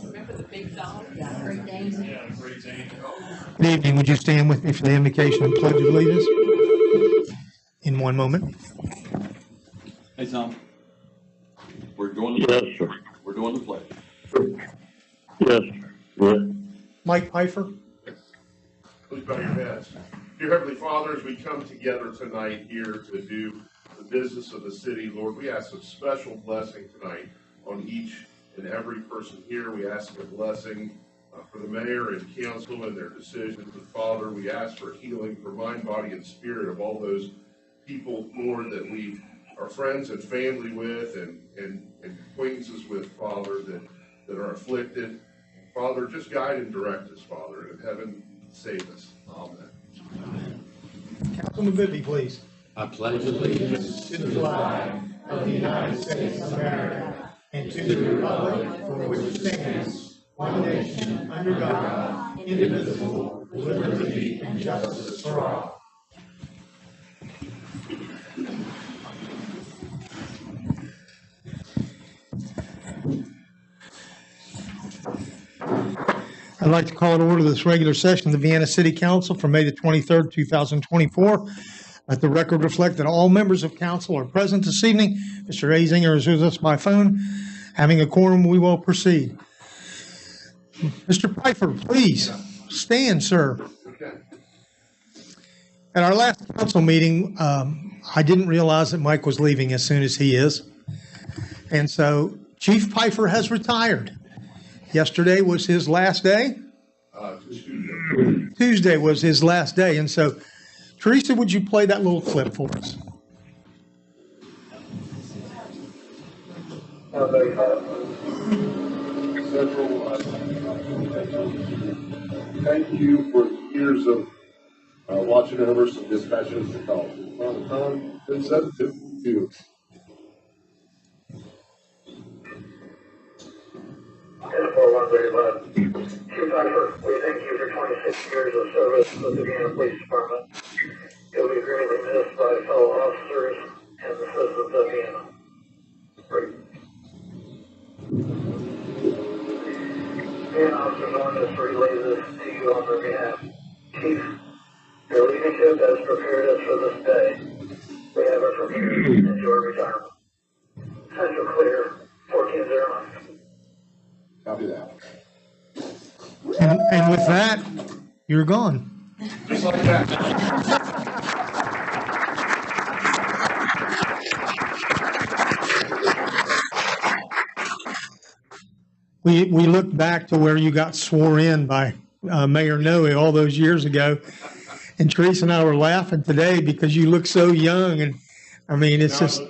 Remember the big dog? Yeah, Great Dane. Yeah, Great Dane. Good evening. Would you stand with me for the invocation and pledge of allegiance? In one moment. Hey, Tom. We're doing the Yes, sir. We're doing the pledge. Yes. Yes. Mike Pfeiffer. Please bow your heads. Dear Heavenly Father, as we come together tonight here to do the business of the city, Lord, we ask a special blessing tonight on each and every person here. We ask a blessing for the mayor and council and their decisions. And Father, we ask for healing for mind, body, and spirit of all those people, Lord, that we are friends and family with and acquaintances with, Father, that are afflicted. Father, just guide and direct us, Father, and heaven save us. Amen. Councilman Bibby, please. I pledge allegiance To the flag of the United States of America and to the republic for which it stands, one nation, under God, indivisible, with liberty and justice for all. I'd like to call to order this regular session of the Vienna City Council for May the 23rd, 2024. Let the record reflect that all members of council are present this evening. Mr. Azinger is with us by phone. Having a quorum, we will proceed. Mr. Pfeiffer, please stand, sir. Okay. At our last council meeting, I didn't realize that Mike was leaving as soon as he is. And so Chief Pfeiffer has retired. Yesterday was his last day. Tuesday was his last day. And so, Teresa, would you play that little clip for us? Thank you for years of watching over some dispatches to call. Been 7:52. Chief Pfeiffer, we thank you for 26 years of service with the Vienna Police Department. You'll be greatly missed by fellow officers and the citizens of Vienna. Vienna officers want us to relay this to you on their behalf. Chief, your leadership has prepared us for this day. We have it from here into your retirement. Central clear, 1409. Copy that. And with that, you're gone. Just like that. We looked back to where you got swore in by Mayor Noe all those years ago. And Teresa and I were laughing today because you look so young. And I mean, it's just,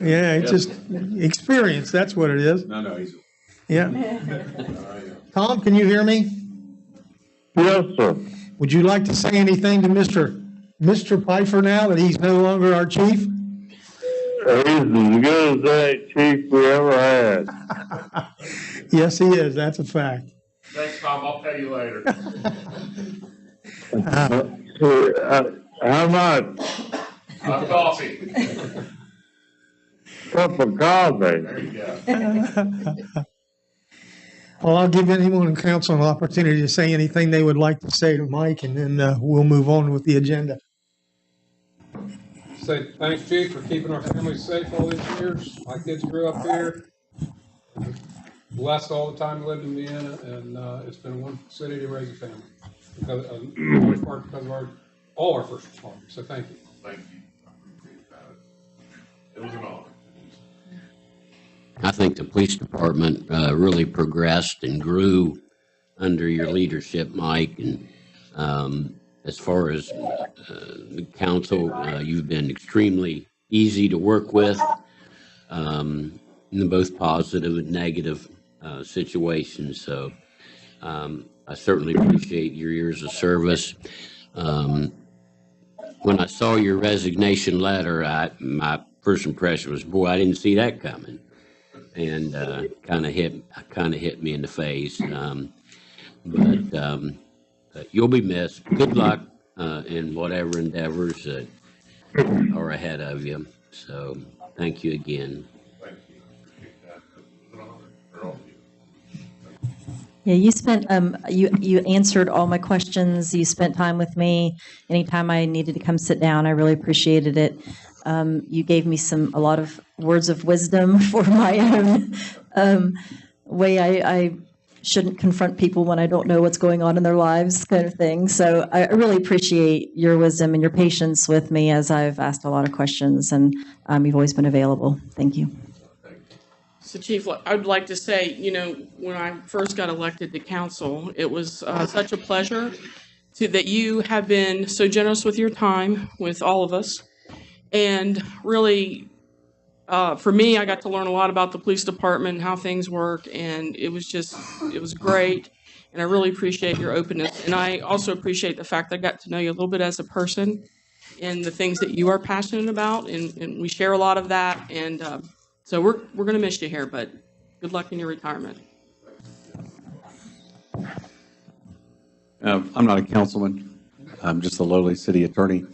yeah, it's just experience. That's what it is. No, he's. Yeah. Tom, can you hear me? Yes, sir. Would you like to say anything to Mr. Pfeiffer now that he's no longer our chief? He's as good as any chief we ever had. Yes, he is. That's a fact. Thanks, Tom. I'll pay you later. How much? Coffee. Cup of coffee. There you go. Well, I'll give anyone in council an opportunity to say anything they would like to say to Mike, and then we'll move on with the agenda. Say thanks, Chief, for keeping our families safe all these years. My kids grew up here. Blessed all the time we lived in Vienna, and it's been a wonderful city to raise a family. Because, in large part because of all our first responders. So thank you. Thank you. I appreciate that. It was an honor. I think the police department really progressed and grew under your leadership, Mike. And as far as the council, you've been extremely easy to work with in both positive and negative situations. So I certainly appreciate your years of service. When I saw your resignation letter, my first impression was, boy, I didn't see that coming. And kind of hit me in the face. But you'll be missed. Good luck in whatever endeavors that are ahead of you. So thank you again. Thank you. Appreciate that. It was an honor for all of you. Yeah, you spent, you answered all my questions. You spent time with me. Anytime I needed to come sit down, I really appreciated it. You gave me a lot of words of wisdom for my own way I shouldn't confront people when I don't know what's going on in their lives, kind of thing. So I really appreciate your wisdom and your patience with me as I've asked a lot of questions, and you've always been available. Thank you. So Chief, I would like to say, when I first got elected to council, it was such a pleasure that you have been so generous with your time with all of us. And really, for me, I got to learn a lot about the police department and how things work, and it was great. And I really appreciate your openness. And I also appreciate the fact that I got to know you a little bit as a person and the things that you are passionate about, and we share a lot of that. And so we're going to miss you here, but good luck in your retirement. I'm not a councilman. I'm just a lowly city attorney.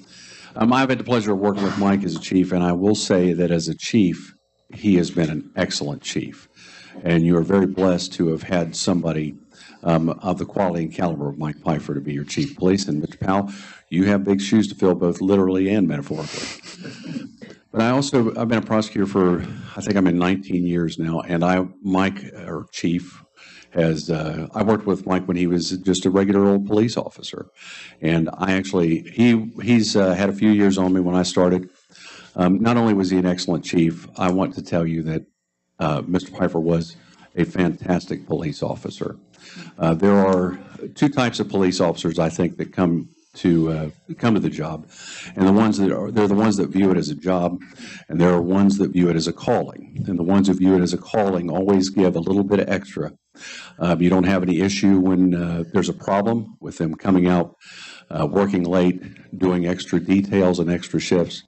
I've had the pleasure of working with Mike as a chief, and I will say that as a chief, he has been an excellent chief. And you are very blessed to have had somebody of the quality and caliber of Mike Pfeiffer to be your chief of police. And Mr. Powell, you have big shoes to fill, both literally and metaphorically. But I've been a prosecutor for, I think I'm in 19 years now, and Chief, I worked with Mike when he was just a regular old police officer. And he's had a few years on me when I started. Not only was he an excellent chief, I want to tell you that Mr. Pfeiffer was a fantastic police officer. There are two types of police officers, I think, that come to the job, and they're the ones that view it as a job, and there are ones that view it as a calling. And the ones who view it as a calling always give a little bit of extra. You don't have any issue when there's a problem with them coming out, working late, doing extra details and extra shifts.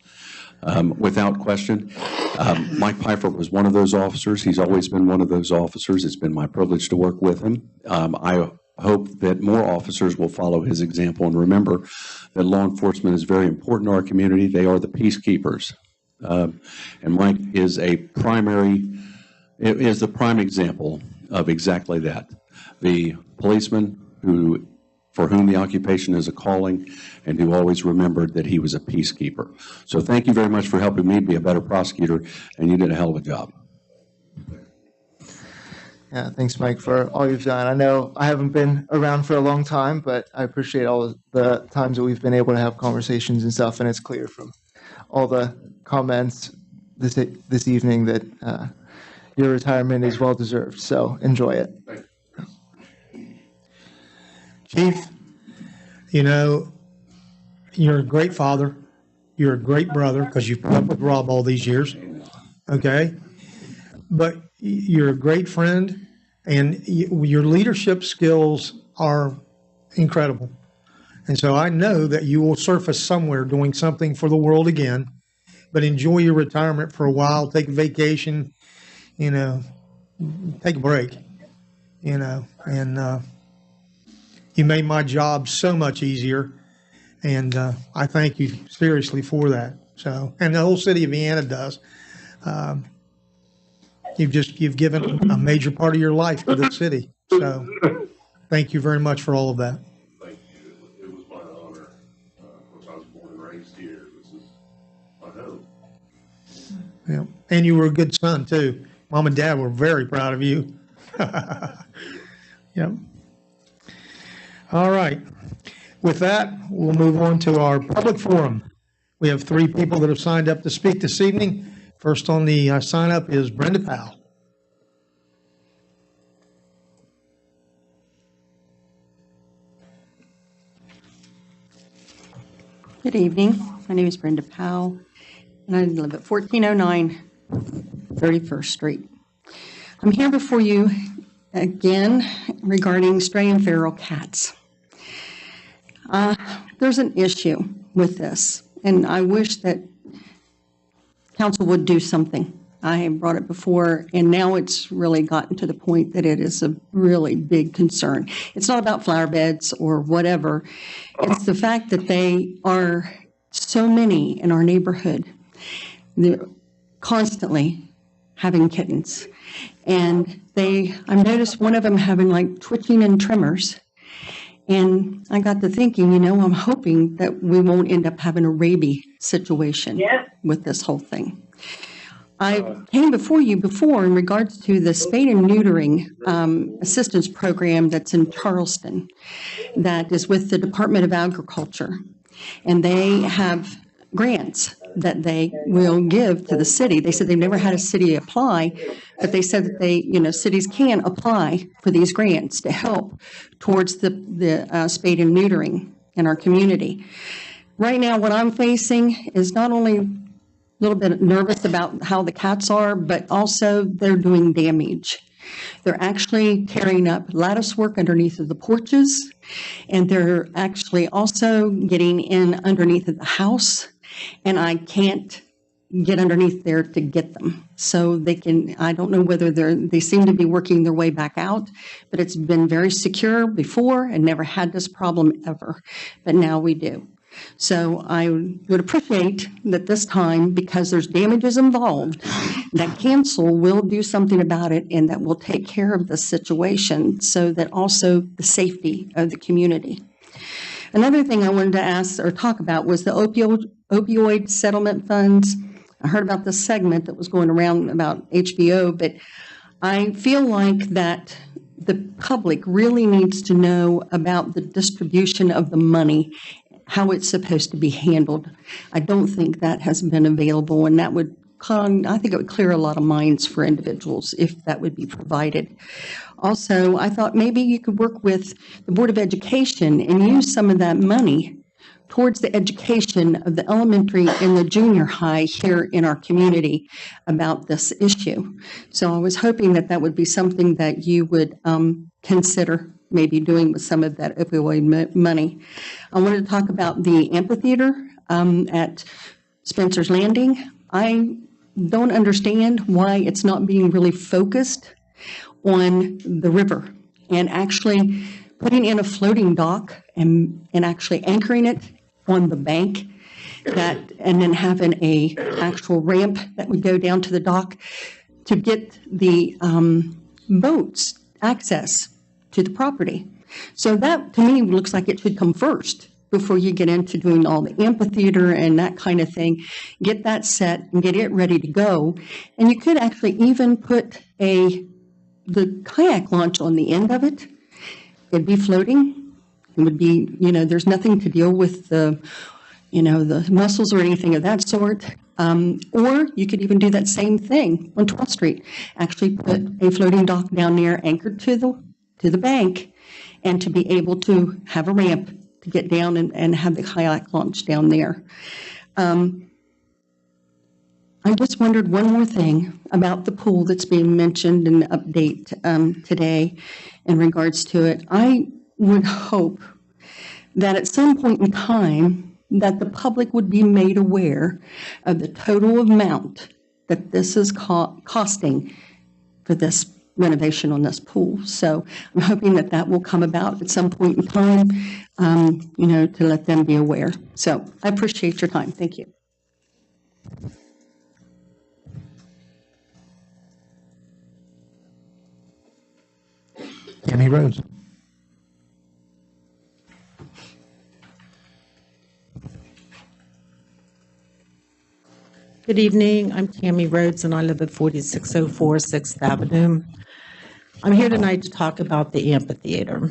Without question, Mike Pfeiffer was one of those officers. He's always been one of those officers. It's been my privilege to work with him. I hope that more officers will follow his example and remember that law enforcement is very important to our community. They are the peacekeepers. And Mike is the prime example of exactly that. The policeman for whom the occupation is a calling, and who always remembered that he was a peacekeeper. So thank you very much for helping me be a better prosecutor, and you did a hell of a job. Yeah, thanks, Mike, for all you've done. I know I haven't been around for a long time, but I appreciate all the times that we've been able to have conversations and stuff, and it's clear from all the comments this evening that your retirement is well-deserved, so enjoy it. Chief, you're a great father. You're a great brother because you've put up with Rob all these years, okay? But you're a great friend, and your leadership skills are incredible. And so I know that you will surface somewhere doing something for the world again, but enjoy your retirement for a while, take a vacation, take a break, and you made my job so much easier, and I thank you seriously for that. So, and the whole city of Vienna does. You've given a major part of your life to the city. So thank you very much for all of that. Thank you. It was my honor. Of course, I was born and raised here. This is my home. Yeah. And you were a good son too. Mom and Dad were very proud of you. Yep. All right. With that, we'll move on to our public forum. We have 3 people that have signed up to speak this evening. First on the sign up is Brenda Powell. Good evening. My name is Brenda Powell, and I live at 1409 31st Street. I'm here before you again regarding stray and feral cats. There's an issue with this, and I wish that council would do something. I have brought it before, and now it's really gotten to the point that it is a really big concern. It's not about flower beds or whatever. It's the fact that they are so many in our neighborhood. They're constantly having kittens. And I noticed one of them having like twitching and tremors. And I got to thinking, I'm hoping that we won't end up having a rabies situation with this whole thing. I came before you before in regards to the spay and neutering assistance program that's in Charleston, that is with the Department of Agriculture. And they have grants that they will give to the city. They said they've never had a city apply, but they said that cities can apply for these grants to help towards the spay and neutering in our community. Right now, what I'm facing is not only a little bit nervous about how the cats are, but also they're doing damage. They're actually tearing up latticework underneath of the porches, and they're actually also getting in underneath of the house, and I can't get underneath there to get them. So I don't know whether they seem to be working their way back out, but it's been very secure before and never had this problem ever, but now we do. So I would appreciate that this time, because there's damages involved, that council will do something about it and that will take care of the situation so that also the safety of the community. Another thing I wanted to ask or talk about was the opioid settlement funds. I heard about this segment that was going around about HBO, but I feel like that the public really needs to know about the distribution of the money, how it's supposed to be handled. I don't think that has been available, and that would I think it would clear a lot of minds for individuals if that would be provided. Also, I thought maybe you could work with the Board of Education and use some of that money towards the education of the elementary and the junior high here in our community about this issue. So I was hoping that that would be something that you would consider maybe doing with some of that opioid money. I wanted to talk about the amphitheater at Spencer's Landing. I don't understand why it's not being really focused on the river and actually putting in a floating dock and actually anchoring it on the bank, and then having a actual ramp that would go down to the dock to get the boats access to the property. So that, to me, looks like it should come first before you get into doing all the amphitheater and that kind of thing. Get that set and get it ready to go. And you could actually even put the kayak launch on the end of it. It'd be floating. It would be, there's nothing to deal with the mussels or anything of that sort. Or you could even do that same thing on 12th Street. Actually put a floating dock down there anchored to the bank, and to be able to have a ramp to get down and have the kayak launch down there. I just wondered one more thing about the pool that's being mentioned in the update today in regards to it. I would hope that at some point in time that the public would be made aware of the total amount that this is costing for this renovation on this pool. So I'm hoping that that will come about at some point in time, to let them be aware. So I appreciate your time. Thank you. Tammy Rhodes. Good evening. I'm Tammy Rhodes, and I live at 4604 6th Avenue. I'm here tonight to talk about the amphitheater.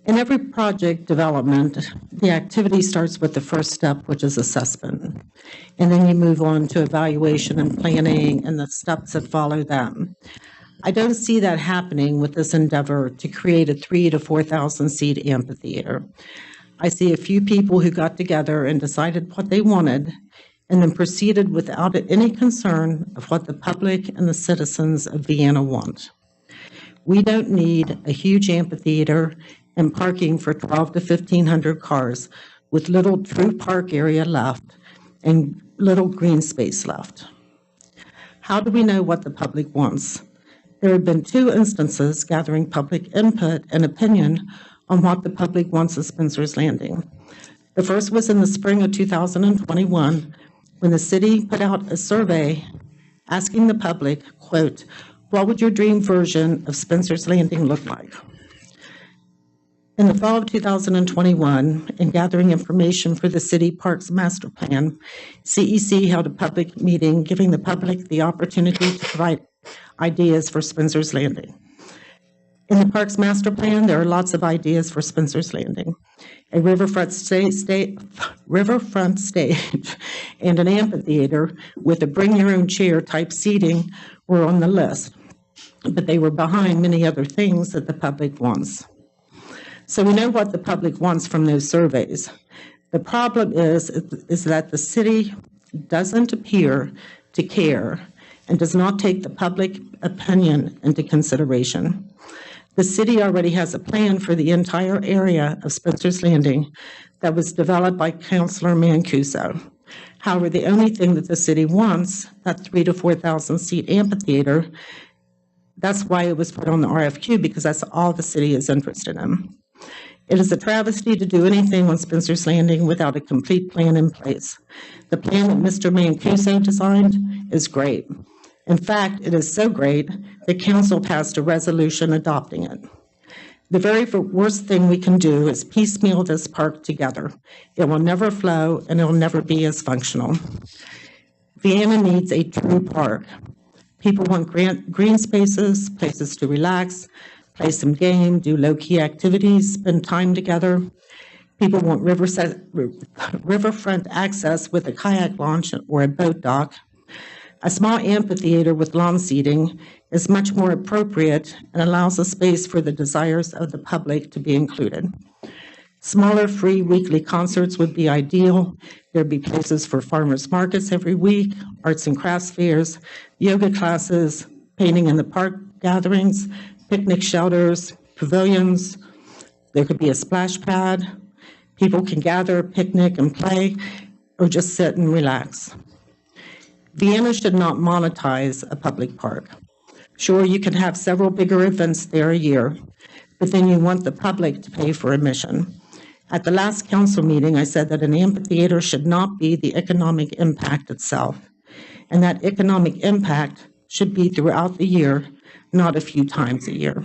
In every project development, the activity starts with the first step, which is assessment. And then you move on to evaluation and planning and the steps that follow them. I don't see that happening with this endeavor to create a 3,000 to 4,000 seat amphitheater. I see a few people who got together and decided what they wanted and then proceeded without any concern of what the public and the citizens of Vienna want. We don't need a huge amphitheater and parking for 1,200 to 1,500 cars with little true park area left and little green space left. How do we know what the public wants? There have been 2 instances gathering public input and opinion on what the public wants at Spencer's Landing. The first was in the spring of 2021, when the city put out a survey asking the public, quote, "What would your dream version of Spencer's Landing look like?" In the fall of 2021, in gathering information for the city parks master plan, CEC held a public meeting giving the public the opportunity to provide ideas for Spencer's Landing. In the parks master plan, there are lots of ideas for Spencer's Landing. A riverfront stage and an amphitheater with a bring your own chair type seating were on the list, but they were behind many other things that the public wants. So we know what the public wants from those surveys. The problem is that the city doesn't appear to care and does not take the public opinion into consideration. The city already has a plan for the entire area of Spencer's Landing that was developed by Councilor Mancuso. However, the only thing that the city wants, that 3,000 to 4,000 seat amphitheater, that's why it was put on the RFQ, because that's all the city is interested in. It is a travesty to do anything on Spencer's Landing without a complete plan in place. The plan that Mr. Mancuso designed is great. In fact, it is so great that council passed a resolution adopting it. The very worst thing we can do is piecemeal this park together. It will never flow and it will never be as functional. Vienna needs a true park. People want green spaces, places to relax, play some game, do low-key activities, spend time together. People want riverfront access with a kayak launch or a boat dock. A small amphitheater with lawn seating is much more appropriate and allows a space for the desires of the public to be included. Smaller free weekly concerts would be ideal. There'd be places for farmers markets every week, arts and crafts fairs, yoga classes, painting in the park gatherings, picnic shelters, pavilions. There could be a splash pad. People can gather, picnic, and play, or just sit and relax. Vienna should not monetize a public park. Sure, you can have several bigger events there a year, but then you want the public to pay for admission. At the last council meeting, I said that an amphitheater should not be the economic impact itself, and that economic impact should be throughout the year, not a few times a year.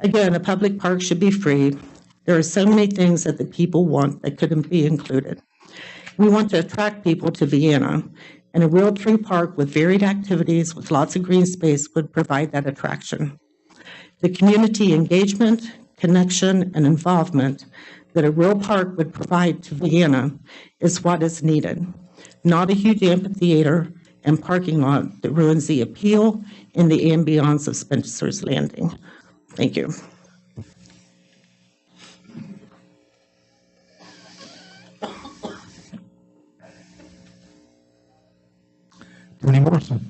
Again, a public park should be free. There are so many things that the people want that couldn't be included. We want to attract people to Vienna, and a real true park with varied activities with lots of green space would provide that attraction. The community engagement, connection, and involvement that a real park would provide to Vienna is what is needed, not a huge amphitheater and parking lot that ruins the appeal and the ambiance of Spencer's Landing. Thank you. Tony Morrison.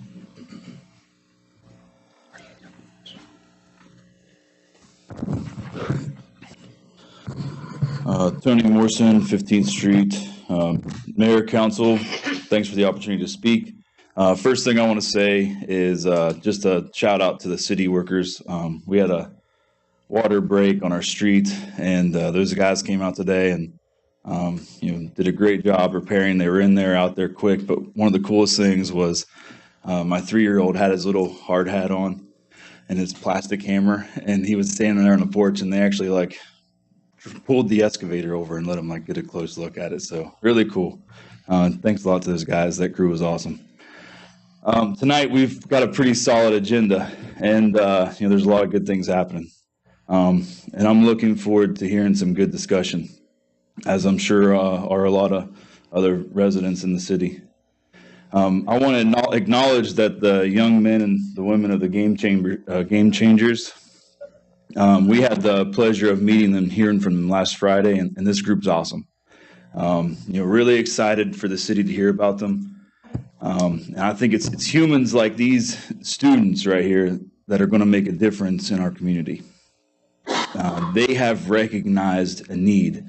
Tony Morrison, 15th Street. Mayor, Council, thanks for the opportunity to speak. First thing I want to say is just a shout out to the city workers. We had a water break on our street, and those guys came out today and did a great job repairing. They were in there, out there quick. But one of the coolest things was my 3-year-old had his little hard hat on and his plastic hammer, and he was standing there on the porch, and they actually pulled the excavator over and let him get a close look at it. So really cool. Thanks a lot to those guys. That crew was awesome. Tonight we've got a pretty solid agenda, and there's a lot of good things happening. And I'm looking forward to hearing some good discussion, as I'm sure are a lot of other residents in the city. I want to acknowledge that the young men and the women of the Game Changers, we had the pleasure of meeting them, hearing from them last Friday, and this group's awesome. Really excited for the city to hear about them. And I think it's humans like these students right here that are going to make a difference in our community. They have recognized a need.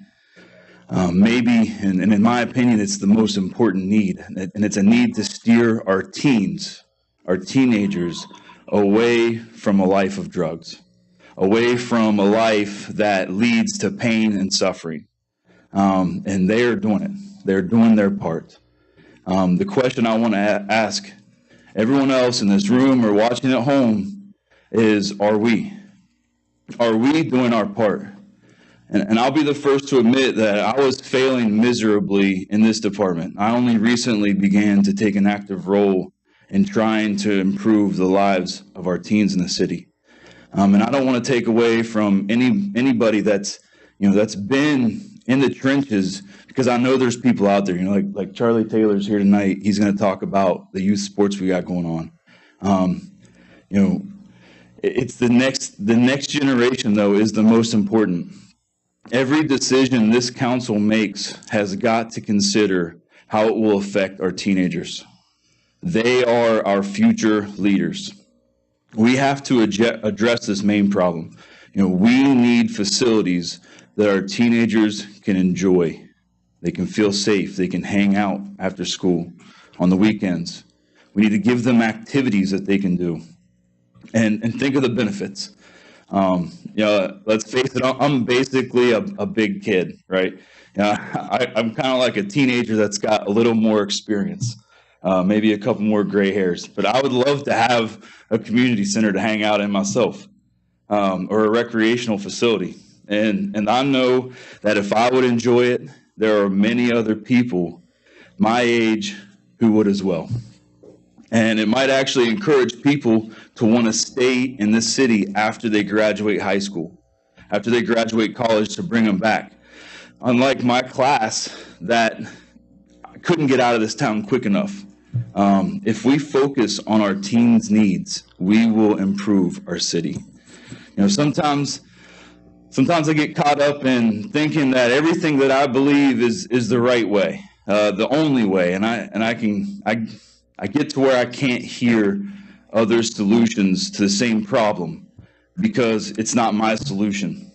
Maybe, and in my opinion, it's the most important need, and it's a need to steer our teens, our teenagers, away from a life of drugs, away from a life that leads to pain and suffering. And they are doing it. They're doing their part. The question I want to ask everyone else in this room or watching at home is, are we? Are we doing our part? And I'll be the first to admit that I was failing miserably in this department. I only recently began to take an active role in trying to improve the lives of our teens in the city. And I don't want to take away from anybody that's been in the trenches, because I know there's people out there, like Charlie Taylor's here tonight. He's going to talk about the youth sports we got going on. It's the next generation, though, is the most important. Every decision this council makes has got to consider how it will affect our teenagers. They are our future leaders. We have to address this main problem. We need facilities that our teenagers can enjoy. They can feel safe. They can hang out after school on the weekends. We need to give them activities that they can do. And think of the benefits. Let's face it, I'm basically a big kid, right? I'm kind of like a teenager that's got a little more experience, maybe a couple more gray hairs. But I would love to have a community center to hang out in myself, or a recreational facility. And I know that if I would enjoy it, there are many other people my age who would as well. And it might actually encourage people to want to stay in this city after they graduate high school, after they graduate college, to bring them back. Unlike my class that couldn't get out of this town quick enough. If we focus on our teens' needs, we will improve our city. Sometimes I get caught up in thinking that everything that I believe is the right way, the only way, and I get to where I can't hear other solutions to the same problem because it's not my solution.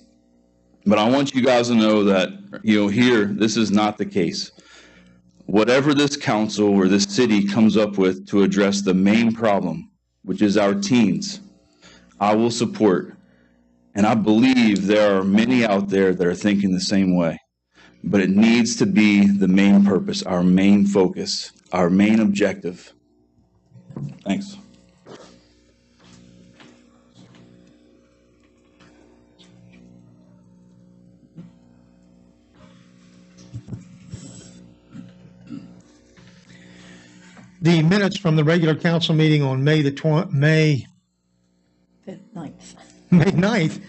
But I want you guys to know that, here, this is not the case. Whatever this council or this city comes up with to address the main problem, which is our teens, I will support. And I believe there are many out there that are thinking the same way. But it needs to be the main purpose, our main focus, our main objective. Thanks. The minutes from the regular council meeting on May 9th,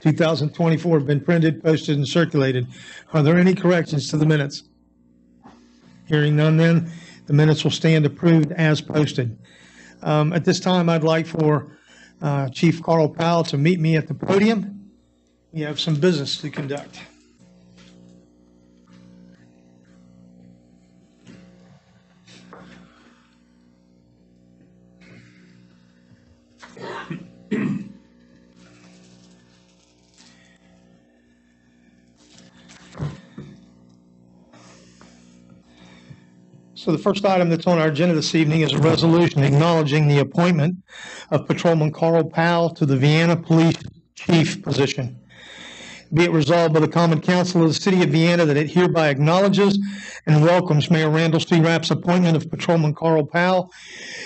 2024 have been printed, posted, and circulated. Are there any corrections to the minutes? Hearing none, then the minutes will stand approved as posted. At this time, I'd like for Chief Carl Powell to meet me at the podium. We have some business to conduct. So the first item that's on our agenda this evening is a resolution acknowledging the appointment of Patrolman Carl Powell to the Vienna Police Chief position. Be it resolved by the Common Council of the City of Vienna that it hereby acknowledges and welcomes Mayor Randall C. Rapp's appointment of Patrolman Carl Powell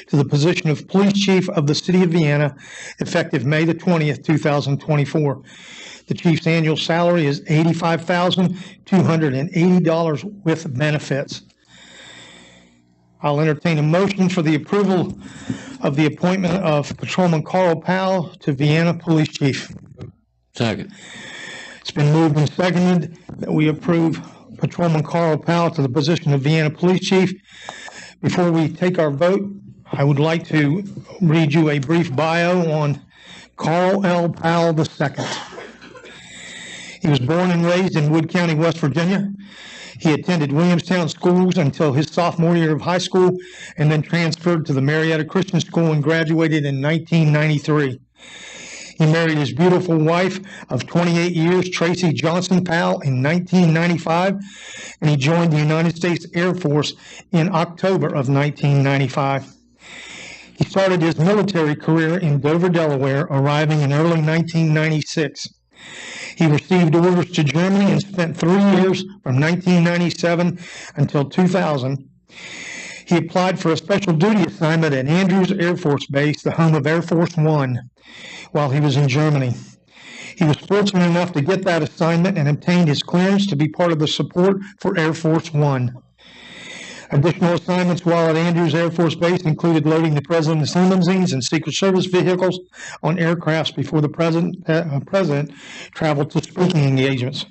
to the position of Police Chief of the City of Vienna, effective May the 20th, 2024. The chief's annual salary is $85,280 with benefits. I'll entertain a motion for the approval of the appointment of Patrolman Carl Powell to Vienna Police Chief. Second. It's been moved and seconded that we approve Patrolman Carl Powell to the position of Vienna Police Chief. Before we take our vote, I would like to read you a brief bio on Carl L. Powell II. He was born and raised in Wood County, West Virginia. He attended Williamstown schools until his sophomore year of high school and then transferred to the Marietta Christian School and graduated in 1993. He married his beautiful wife of 28 years, Tracy Johnson Powell, in 1995, and he joined the United States Air Force in October of 1995. He started his military career in Dover, Delaware, arriving in early 1996. He received orders to Germany and spent 3 years from 1997 until 2000. He applied for a special duty assignment at Andrews Air Force Base, the home of Air Force One, while he was in Germany. He was fortunate enough to get that assignment and obtained his clearance to be part of the support for Air Force One. Additional assignments while at Andrews Air Force Base included loading the President's limousines and Secret Service vehicles on aircrafts before the President traveled to speaking engagements.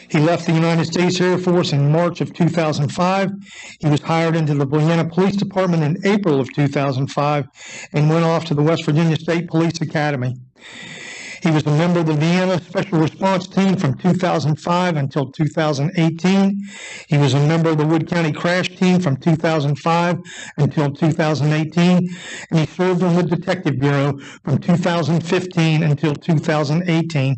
He left the United States Air Force in March of 2005. He was hired into the Vienna Police Department in April of 2005 and went off to the West Virginia State Police Academy. He was a member of the Vienna Special Response Team from 2005 until 2018. He was a member of the Wood County Crash Team from 2005 until 2018. And he served on the Detective Bureau from 2015 until 2018.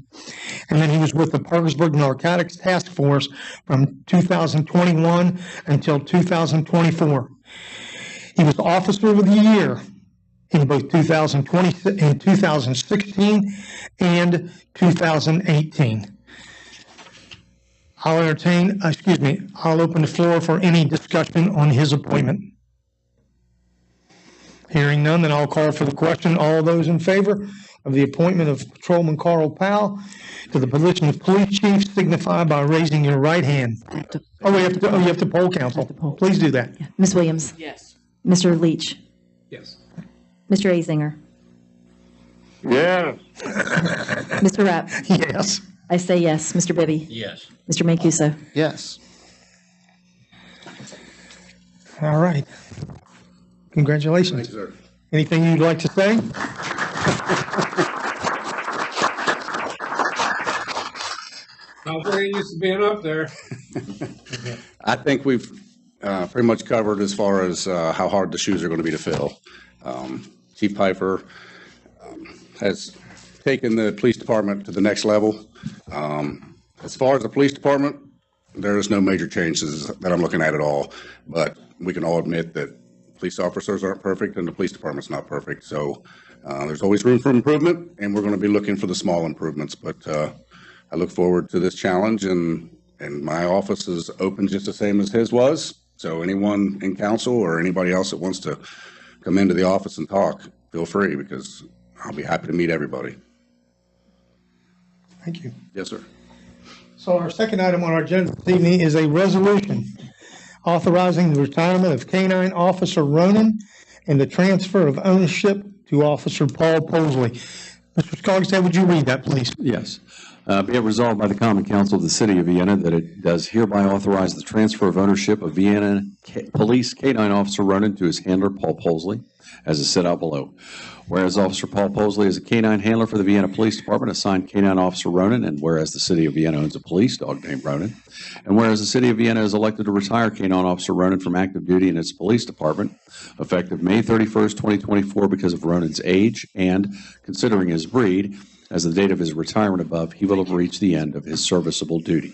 And then he was with the Parkersburg Narcotics Task Force from 2021 until 2024. He was Officer of the Year in both 2020 and 2016 and 2018. I'll open the floor for any discussion on his appointment. Hearing none, then I'll call for the question. All those in favor of the appointment of Patrolman Carl Powell to the position of Police Chief signify by raising your right hand. You have to poll council. Please do that. Ms. Williams? Yes. Mr. Leach? Yes. Mr. Azinger? Yes. Mr. Rapp? Yes. I say yes. Mr. Bibby? Yes. Mr. Mancuso? Yes. All right. Congratulations. Thank you, sir. Anything you'd like to say? Not very used to being up there. I think we've pretty much covered as far as how hard the shoes are going to be to fill. Chief Piper has taken the police department to the next level. As far as the police department, there is no major changes that I'm looking at all, but we can all admit that police officers aren't perfect and the police department's not perfect. So there's always room for improvement, and we're going to be looking for the small improvements. But I look forward to this challenge, and my office is open just the same as his was. So anyone in council or anybody else that wants to come into the office and talk, feel free, because I'll be happy to meet everybody. Thank you. Yes, sir. So our second item on our agenda this evening is a resolution authorizing the retirement of K-9 Officer Ronan and the transfer of ownership to Officer Paul Posley. Mr. Scogstad, would you read that, please? Yes. Be it resolved by the Common Council of the City of Vienna that it does hereby authorize the transfer of ownership of Vienna Police K-9 Officer Ronan to his handler, Paul Posley, as is set out below. Whereas Officer Paul Posley is a K-9 handler for the Vienna Police Department, assigned K-9 Officer Ronan, and whereas the City of Vienna owns a police dog named Ronan, and whereas the City of Vienna is elected to retire K-9 Officer Ronan from active duty in its police department, effective May 31st, 2024, because of Ronan's age, and considering his breed, as the date of his retirement above, he will have reached the end of his serviceable duty.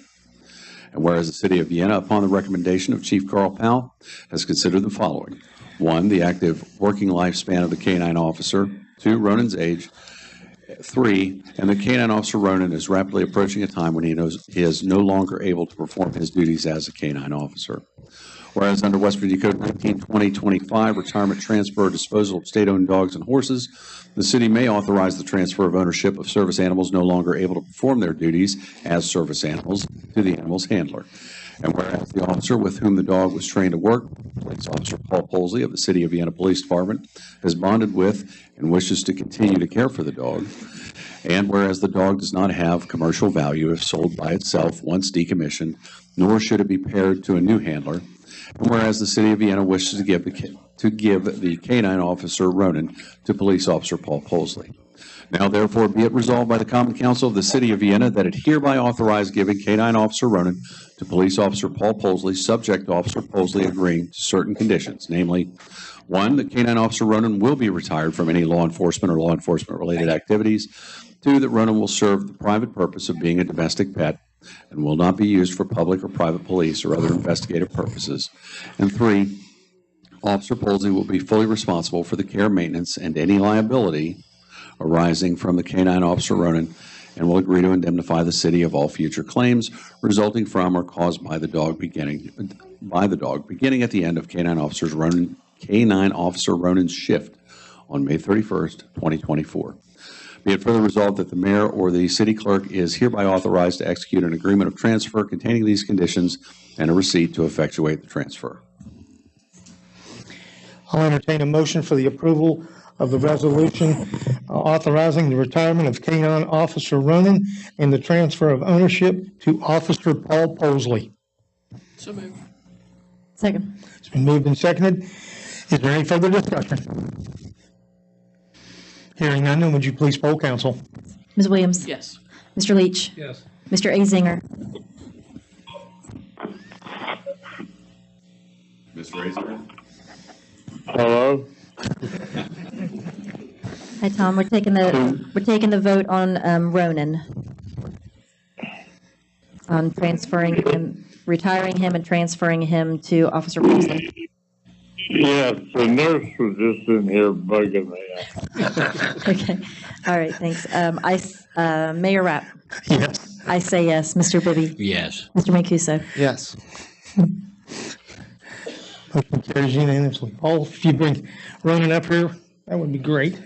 And whereas the City of Vienna, upon the recommendation of Chief Carl Powell, has considered the following. 1, the active working lifespan of the K-9 officer. 2, Ronan's age. 3, and the K-9 Officer Ronan is rapidly approaching a time when he knows he is no longer able to perform his duties as a K-9 officer. Whereas under West Virginia Code 1920-25, retirement, transfer, or disposal of state-owned dogs and horses, the city may authorize the transfer of ownership of service animals no longer able to perform their duties as service animals to the animal's handler. And whereas the officer with whom the dog was trained to work, Police Officer Paul Posley of the City of Vienna Police Department, has bonded with and wishes to continue to care for the dog. And whereas the dog does not have commercial value if sold by itself once decommissioned, nor should it be paired to a new handler. And whereas the City of Vienna wishes to give the K-9 Officer Ronan to Police Officer Paul Posley. Now therefore be it resolved by the Common Council of the City of Vienna that it hereby authorize giving K-9 Officer Ronan to Police Officer Paul Posley, subject to Officer Posley agreeing to certain conditions, namely, 1, that K-9 Officer Ronan will be retired from any law enforcement or law enforcement-related activities. 2, that Ronan will serve the private purpose of being a domestic pet and will not be used for public or private police or other investigative purposes. And 3, Officer Posley will be fully responsible for the care, maintenance, and any liability arising from the K-9 Officer Ronan and will agree to indemnify the city of all future claims resulting from or caused by the dog beginning at the end of Canine Officer Ronan's shift on May 31st, 2024. Be it further resolved that the mayor or the city clerk is hereby authorized to execute an agreement of transfer containing these conditions and a receipt to effectuate the transfer. I'll entertain a motion for the approval of the resolution authorizing the retirement of Canine Officer Ronan and the transfer of ownership to Officer Paul Posley. So moved. Second. It's been moved and seconded. Is there any further discussion? Hearing none, then would you please poll council? Ms. Williams? Yes. Mr. Leach? Yes. Mr. Azinger? Ms. Razor? Hello? Hi, Tom. We're taking the vote on Ronan. On transferring him, retiring him and transferring him to Officer Posley. Yes, the nurse was just in here bugging me. Okay. All right, thanks. Mayor Rapp? Yes. I say yes. Mr. Bibby? Yes. Mr. Mancuso? Yes. Motion carries unanimously. Paul, if you bring Ronan up here, that would be great.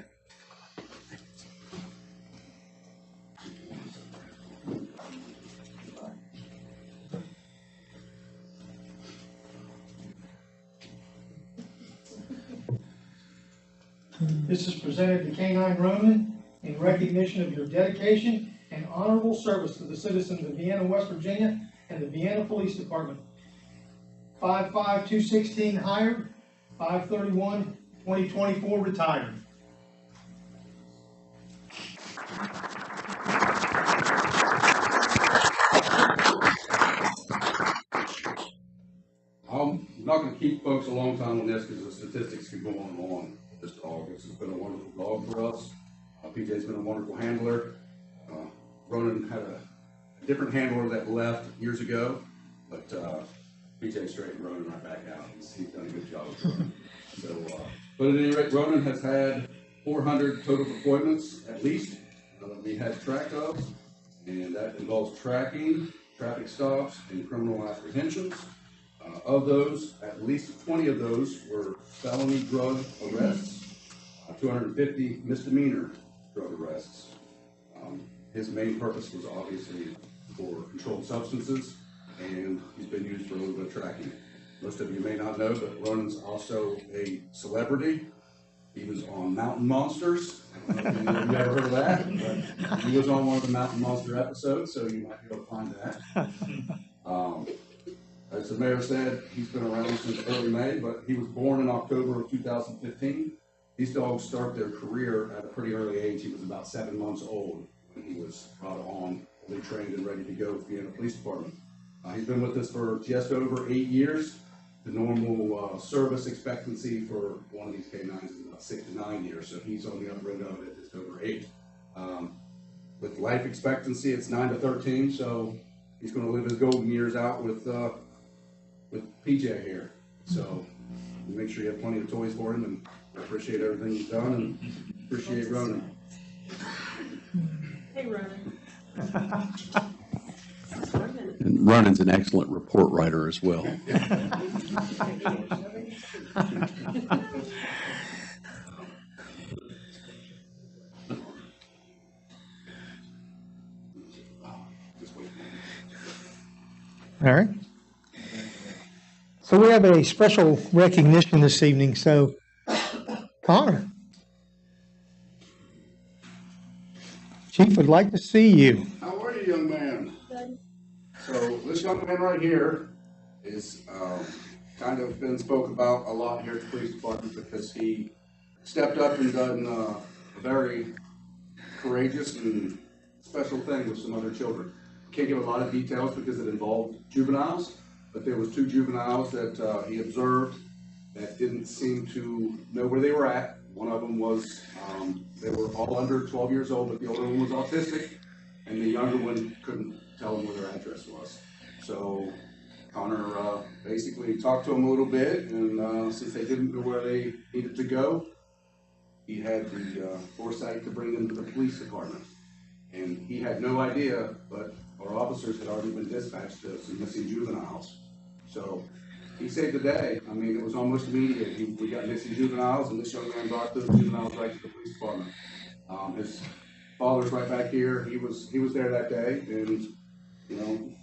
This is presented to Canine Ronan in recognition of your dedication and honorable service to the citizens of Vienna, West Virginia, and the Vienna Police Department. 5/5/216 hired, 5/31/2024 retired. I'm not going to keep folks a long time on this because the statistics could go on and on. This dog, this has been a wonderful dog for us. PJ's been a wonderful handler. Ronan had a different handler that left years ago, but PJ straightened Ronan right back out. He's done a good job. So, but at any rate, Ronan has had 400 total appointments at least that we had track of, and that involves tracking, traffic stops, and criminal apprehensions. Of those, at least 20 of those were felony drug arrests, 250 misdemeanor drug arrests. His main purpose was obviously for controlled substances, and he's been used for a little bit of tracking. Most of you may not know, but Ronan's also a celebrity. He was on Mountain Monsters. I don't know if any of you ever heard of that, but he was on one of the Mountain Monster episodes, so you might be able to find that. As the mayor said, he's been around since early May, but he was born in October of 2015. These dogs start their career at a pretty early age. He was about 7 months old when he was brought on, fully trained and ready to go with the Vienna Police Department. He's been with us for just over 8 years. The normal service expectancy for one of these canines is about 6 to 9 years, so he's on the upper end of it at just over 8. With life expectancy, it's 9 to 13, so he's going to live his golden years out with PJ here. So make sure you have plenty of toys for him, and I appreciate everything you've done, and appreciate Ronan. Hey, Ronan. And Ronan's an excellent report writer as well. All right. So we have a special recognition this evening. So, Connor, Chief would like to see you. How are you, young man? So this young man right here is kind of been spoke about a lot here at the police department because he stepped up and done a very courageous and special thing with some other children. Can't give a lot of details because it involved juveniles, but there was 2 juveniles that he observed that didn't seem to know where they were at. One of them was, they were all under 12 years old, but the older one was autistic, and the younger one couldn't tell them where their address was. So Connor basically talked to them a little bit, and since they didn't know where they needed to go, he had the foresight to bring them to the police department. And he had no idea, but our officers had already been dispatched to some missing juveniles. So he saved the day. I mean, it was almost immediate. We got missing juveniles, and this young man brought those juveniles right to the police department. His father's right back here. He was there that day, and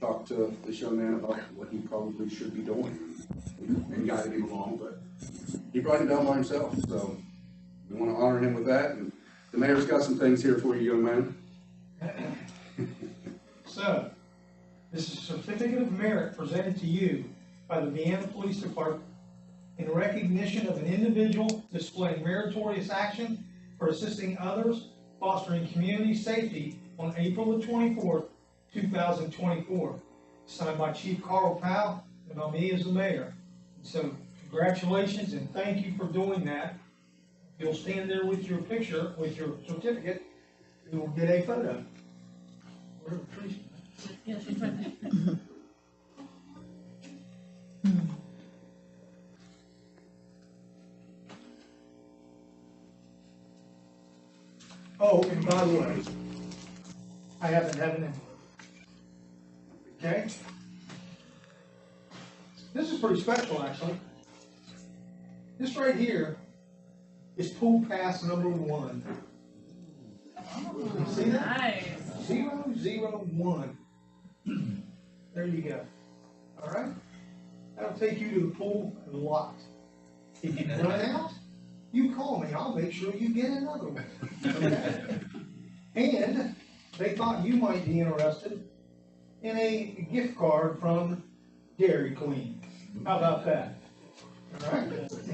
talked to this young man about what he probably should be doing, and guided him along. But he brought him down by himself. So we want to honor him with that. And the mayor's got some things here for you, young man. So, this is a certificate of merit presented to you by the Vienna Police Department in recognition of an individual displaying meritorious action for assisting others, fostering community safety on April the 24th, 2024. Signed by Chief Carl Powell and by me as the mayor. So, congratulations and thank you for doing that. If you'll stand there with your picture, with your certificate, you will get a photo. Wherever Teresa? Yeah, she's right there. Oh, and by the way, I happen to have an envelope. Okay? This is pretty special, actually. This right here is pool pass number 1. You see that? Nice. 001. There you go. All right? That'll take you to the pool and locked. If you run out, you call me. I'll make sure you get another one. Okay? And they thought you might be interested in a gift card from Dairy Queen. How about that? All right?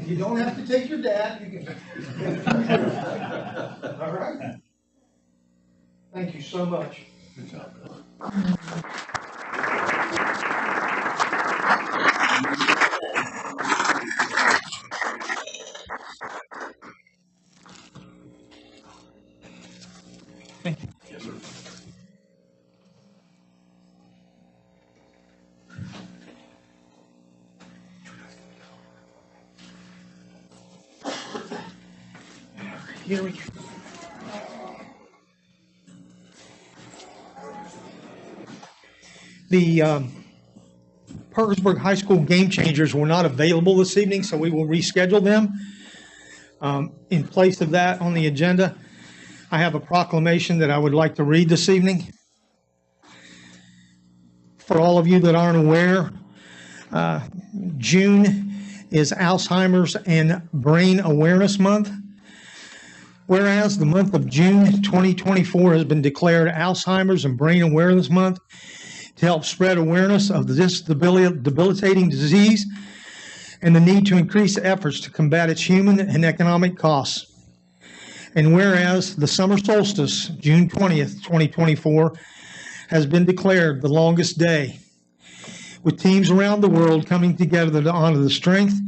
You don't have to take your dad. You can. All right? Thank you so much. Good job, Thank you. Yes, sir. Here we go. The Parkersburg High School Game Changers were not available this evening, so we will reschedule them. In place of that on the agenda, I have a proclamation that I would like to read this evening. For all of you that aren't aware, June is Alzheimer's and Brain Awareness Month. Whereas the month of June 2024 has been declared Alzheimer's and Brain Awareness Month to help spread awareness of this debilitating disease and the need to increase efforts to combat its human and economic costs. And whereas the summer solstice, June 20th, 2024, has been declared the longest day, with teams around the world coming together to honor the strength,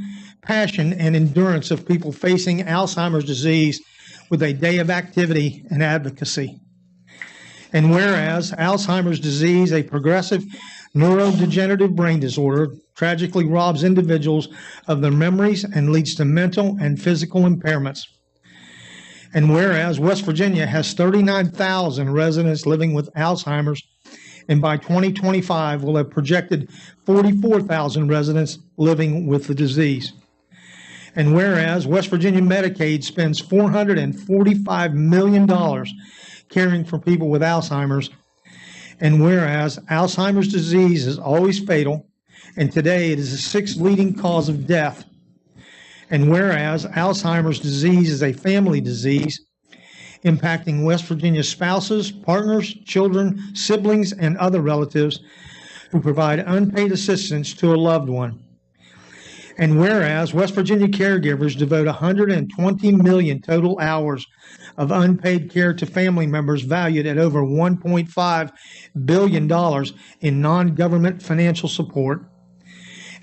passion, and endurance of people facing Alzheimer's disease with a day of activity and advocacy. And whereas Alzheimer's disease, a progressive neurodegenerative brain disorder, tragically robs individuals of their memories and leads to mental and physical impairments. And whereas West Virginia has 39,000 residents living with Alzheimer's, and by 2025 will have projected 44,000 residents living with the disease. And whereas West Virginia Medicaid spends $445 million caring for people with Alzheimer's, and whereas Alzheimer's disease is always fatal, and today it is the 6th leading cause of death, and whereas Alzheimer's disease is a family disease impacting West Virginia spouses, partners, children, siblings, and other relatives who provide unpaid assistance to a loved one. And whereas West Virginia caregivers devote 120 million total hours of unpaid care to family members valued at over $1.5 billion in non-government financial support.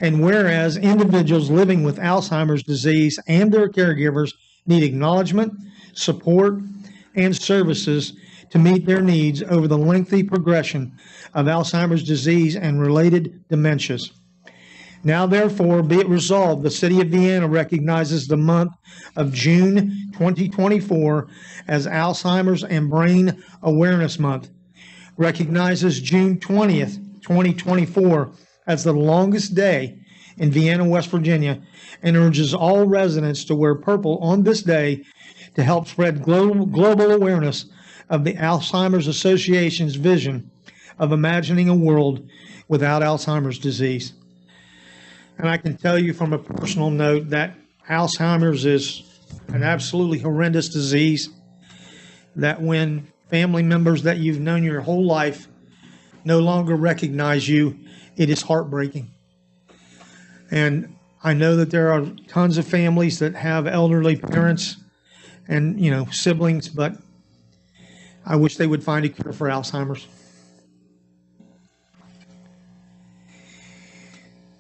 And whereas individuals living with Alzheimer's disease and their caregivers need acknowledgement, support, and services to meet their needs over the lengthy progression of Alzheimer's disease and related dementias. Now therefore be it resolved, the city of Vienna recognizes the month of June 2024 as Alzheimer's and Brain Awareness Month, recognizes June 20th, 2024 as the longest day in Vienna, West Virginia, and urges all residents to wear purple on this day to help spread global awareness of the Alzheimer's Association's vision of imagining a world without Alzheimer's disease. And I can tell you from a personal note that Alzheimer's is an absolutely horrendous disease, that when family members that you've known your whole life no longer recognize you, it is heartbreaking. And I know that there are tons of families that have elderly parents and, siblings, but I wish they would find a cure for Alzheimer's.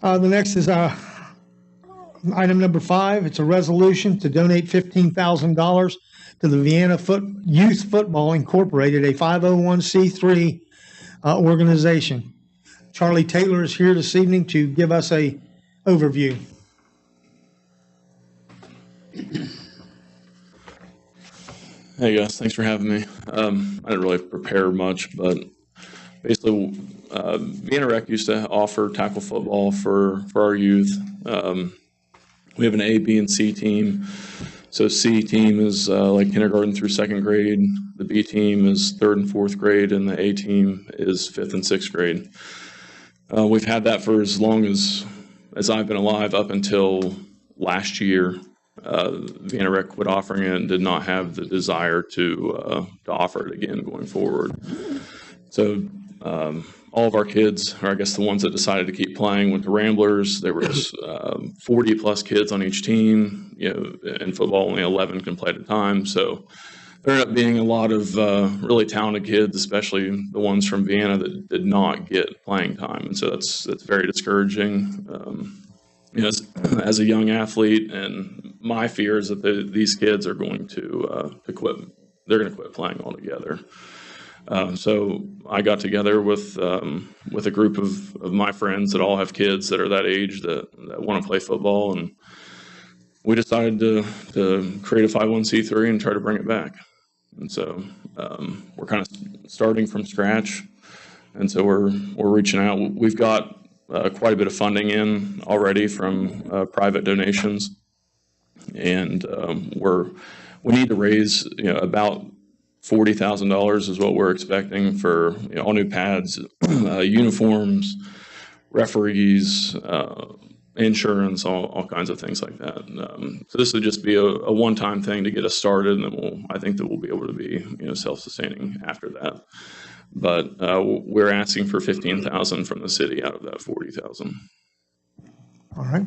The next is item number 5. It's a resolution to donate $15,000 to the Vienna Youth Football Incorporated, a 501c3 organization. Charlie Taylor is here this evening to give us a overview. Hey guys, thanks for having me. I didn't really prepare much, but basically Vienna Rec used to offer tackle football for our youth. We have an A, B, and C team. So C team is like kindergarten through 2nd grade, the B team is 3rd and 4th grade, and the A team is 5th and 6th grade. We've had that for as long as I've been alive, up until last year. Vienna Rec quit offering it and did not have the desire to offer it again going forward. So all of our kids, or I guess the ones that decided to keep playing, went to Ramblers. There was 40 plus kids on each team. In football, only 11 can play at a time. So there ended up being a lot of really talented kids, especially the ones from Vienna, that did not get playing time, and so that's very discouraging. As a young athlete, and my fear is that these kids are going to quit. They're going to quit playing altogether. So I got together with a group of my friends that all have kids that are that age that want to play football, and we decided to create a 501c3 and try to bring it back. And so we're kind of starting from scratch, and so we're reaching out. We've got quite a bit of funding in already from private donations, and we need to raise about $40,000 is what we're expecting for all new pads, uniforms, referees, insurance, all kinds of things like that. So this would just be a one-time thing to get us started, and then I think that we'll be able to be self-sustaining after that. But we're asking for $15,000 from the city out of that $40,000. All right.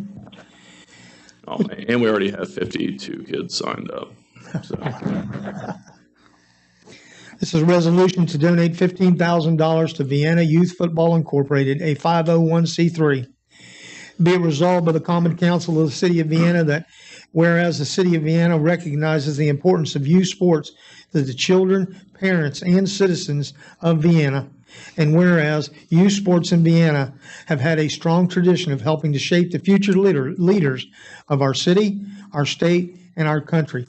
Oh, and we already have 52 kids signed up. So. This is a resolution to donate $15,000 to Vienna Youth Football Incorporated, a 501c3. Be it resolved by the Common Council of the City of Vienna that whereas the City of Vienna recognizes the importance of youth sports to the children, parents, and citizens of Vienna, and whereas youth sports in Vienna have had a strong tradition of helping to shape the future leaders of our city, our state, and our country.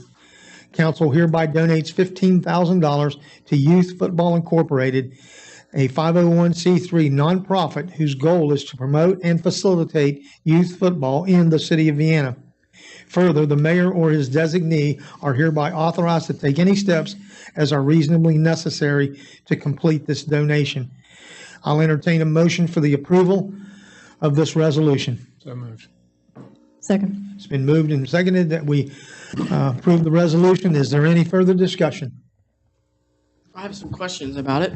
Council hereby donates $15,000 to Youth Football Incorporated, a 501c3 nonprofit whose goal is to promote and facilitate youth football in the city of Vienna. Further, the mayor or his designee are hereby authorized to take any steps as are reasonably necessary to complete this donation. I'll entertain a motion for the approval of this resolution. So moved. Second. It's been moved and seconded that we approve the resolution. Is there any further discussion? I have some questions about it.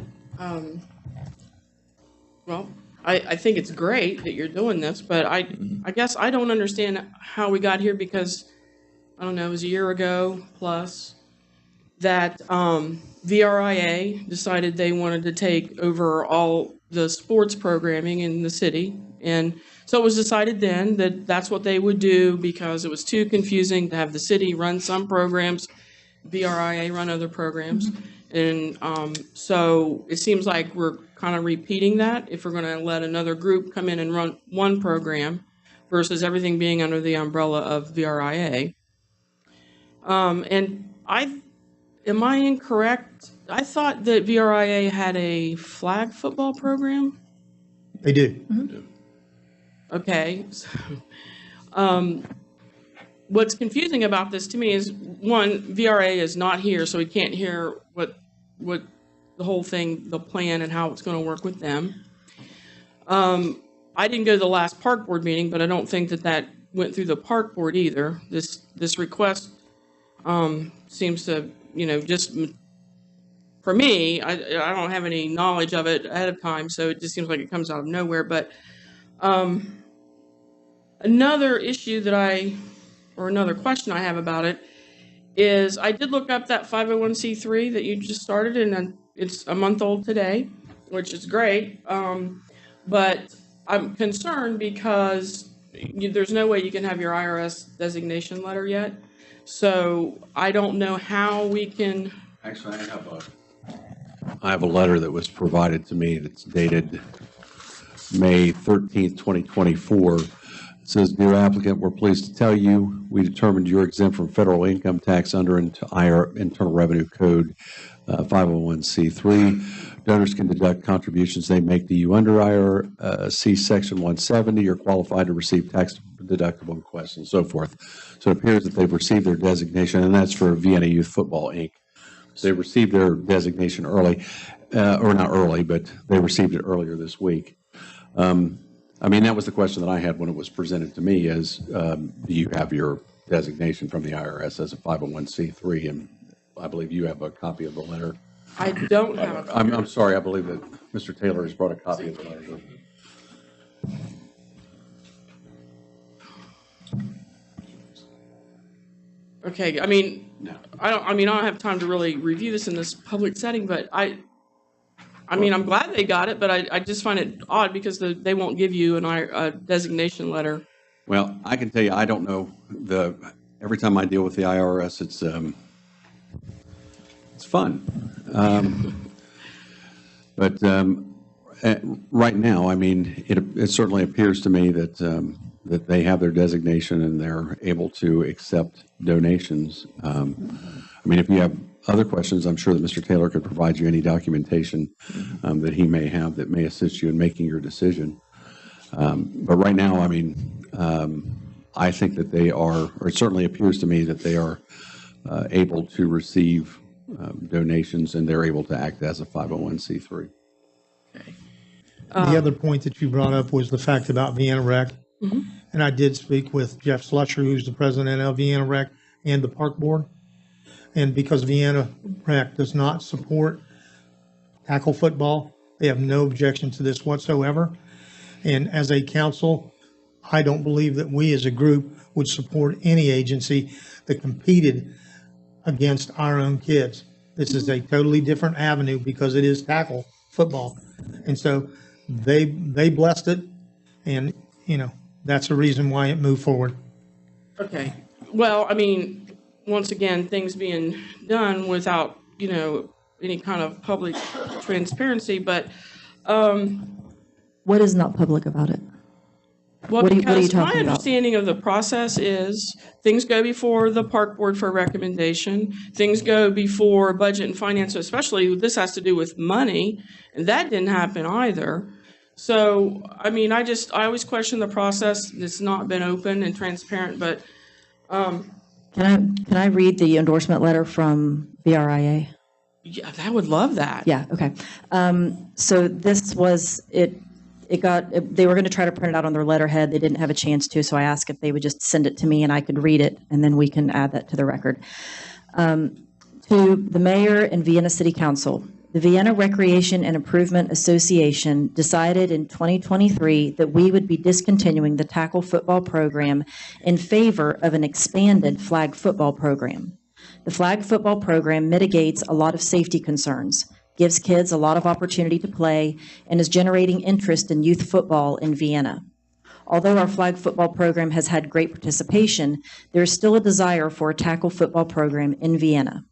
Well, I think it's great that you're doing this, but I guess I don't understand how we got here, because, I don't know, it was a year ago plus that VRIA decided they wanted to take over all the sports programming in the city. And so it was decided then that that's what they would do, because it was too confusing to have the city run some programs, VRIA run other programs. And so it seems like we're kind of repeating that if we're going to let another group come in and run one program. versus everything being under the umbrella of VRIA. And am I incorrect? I thought that VRIA had a flag football program. They do. Okay. So, what's confusing about this to me is, one, VRA is not here, so we can't hear what the whole thing, the plan, and how it's going to work with them. I didn't go to the last park board meeting, but I don't think that went through the park board either. This request seems to, just for me, I don't have any knowledge of it ahead of time, so it just seems like it comes out of nowhere. But another issue or another question I have about it is, I did look up that 501c3 that you just started, and it's a month old today, which is great. But I'm concerned because there's no way you can have your IRS designation letter yet. So I don't know how we can. Actually, I have a letter that was provided to me that's dated May 13th, 2024. It says, "Dear applicant, we're pleased to tell you we determined you're exempt from federal income tax under Internal Revenue Code 501c3. Donors can deduct contributions they make to you under IRC Section 170. You're qualified to receive tax deductible requests," and so forth. So it appears that they've received their designation, and that's for Vienna Youth Football, Inc. So they received their designation early, or not early, but they received it earlier this week. That was the question that I had when it was presented to me is, do you have your designation from the IRS as a 501c3? And I believe you have a copy of the letter. I don't have a copy. I'm sorry, I believe that Mr. Taylor has brought a copy of the letter. Okay, I don't have time to really review this in this public setting, but I'm glad they got it, but I just find it odd because they won't give you a designation letter. Well, I can tell you, I don't know. Every time I deal with the IRS, it's fun. But right now, it certainly appears to me that they have their designation and they're able to accept donations. If you have other questions, I'm sure that Mr. Taylor could provide you any documentation that he may have that may assist you in making your decision. But right now, I think that they are, or it certainly appears to me that they are able to receive donations, and they're able to act as a 501c3. The other point that you brought up was the fact about Vienna Rec. Mm-hmm. And I did speak with Jeff Slusher, who's the president of Vienna Rec and the park board. And because Vienna Rec does not support tackle football, they have no objection to this whatsoever. And as a council, I don't believe that we as a group would support any agency that competed against our own kids. This is a totally different avenue because it is tackle football. And so they blessed it, and that's the reason why it moved forward. Okay. Well, once again, things being done without, any kind of public transparency, but What is not public about it? well, What are you because my talking about? understanding of the process is things go before the park board for recommendation, things go before budget and finance, especially this has to do with money, and that didn't happen either. So, I always question the process. It's not been open and transparent, but Can I read the endorsement letter from VRIA? yeah, I would love that. Yeah, okay. So this was, they were going to try to print it out on their letterhead. They didn't have a chance to, so I asked if they would just send it to me and I could read it, and then we can add that to the record. To the mayor and Vienna City Council, the Vienna Recreation and Improvement Association decided in 2023 that we would be discontinuing the tackle football program in favor of an expanded flag football program. The flag football program mitigates a lot of safety concerns, gives kids a lot of opportunity to play, and is generating interest in youth football in Vienna. Although our flag football program has had great participation, there is still a desire for a tackle football program in Vienna.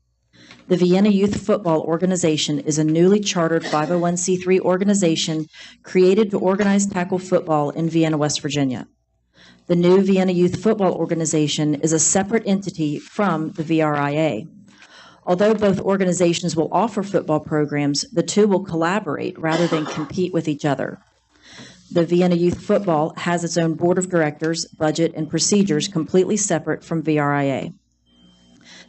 The Vienna Youth Football Organization is a newly chartered 501c3 organization created to organize tackle football in Vienna, West Virginia. The new Vienna Youth Football Organization is a separate entity from the VRIA. Although both organizations will offer football programs, the two will collaborate rather than compete with each other. The Vienna Youth Football has its own board of directors, budget, and procedures completely separate from VRIA.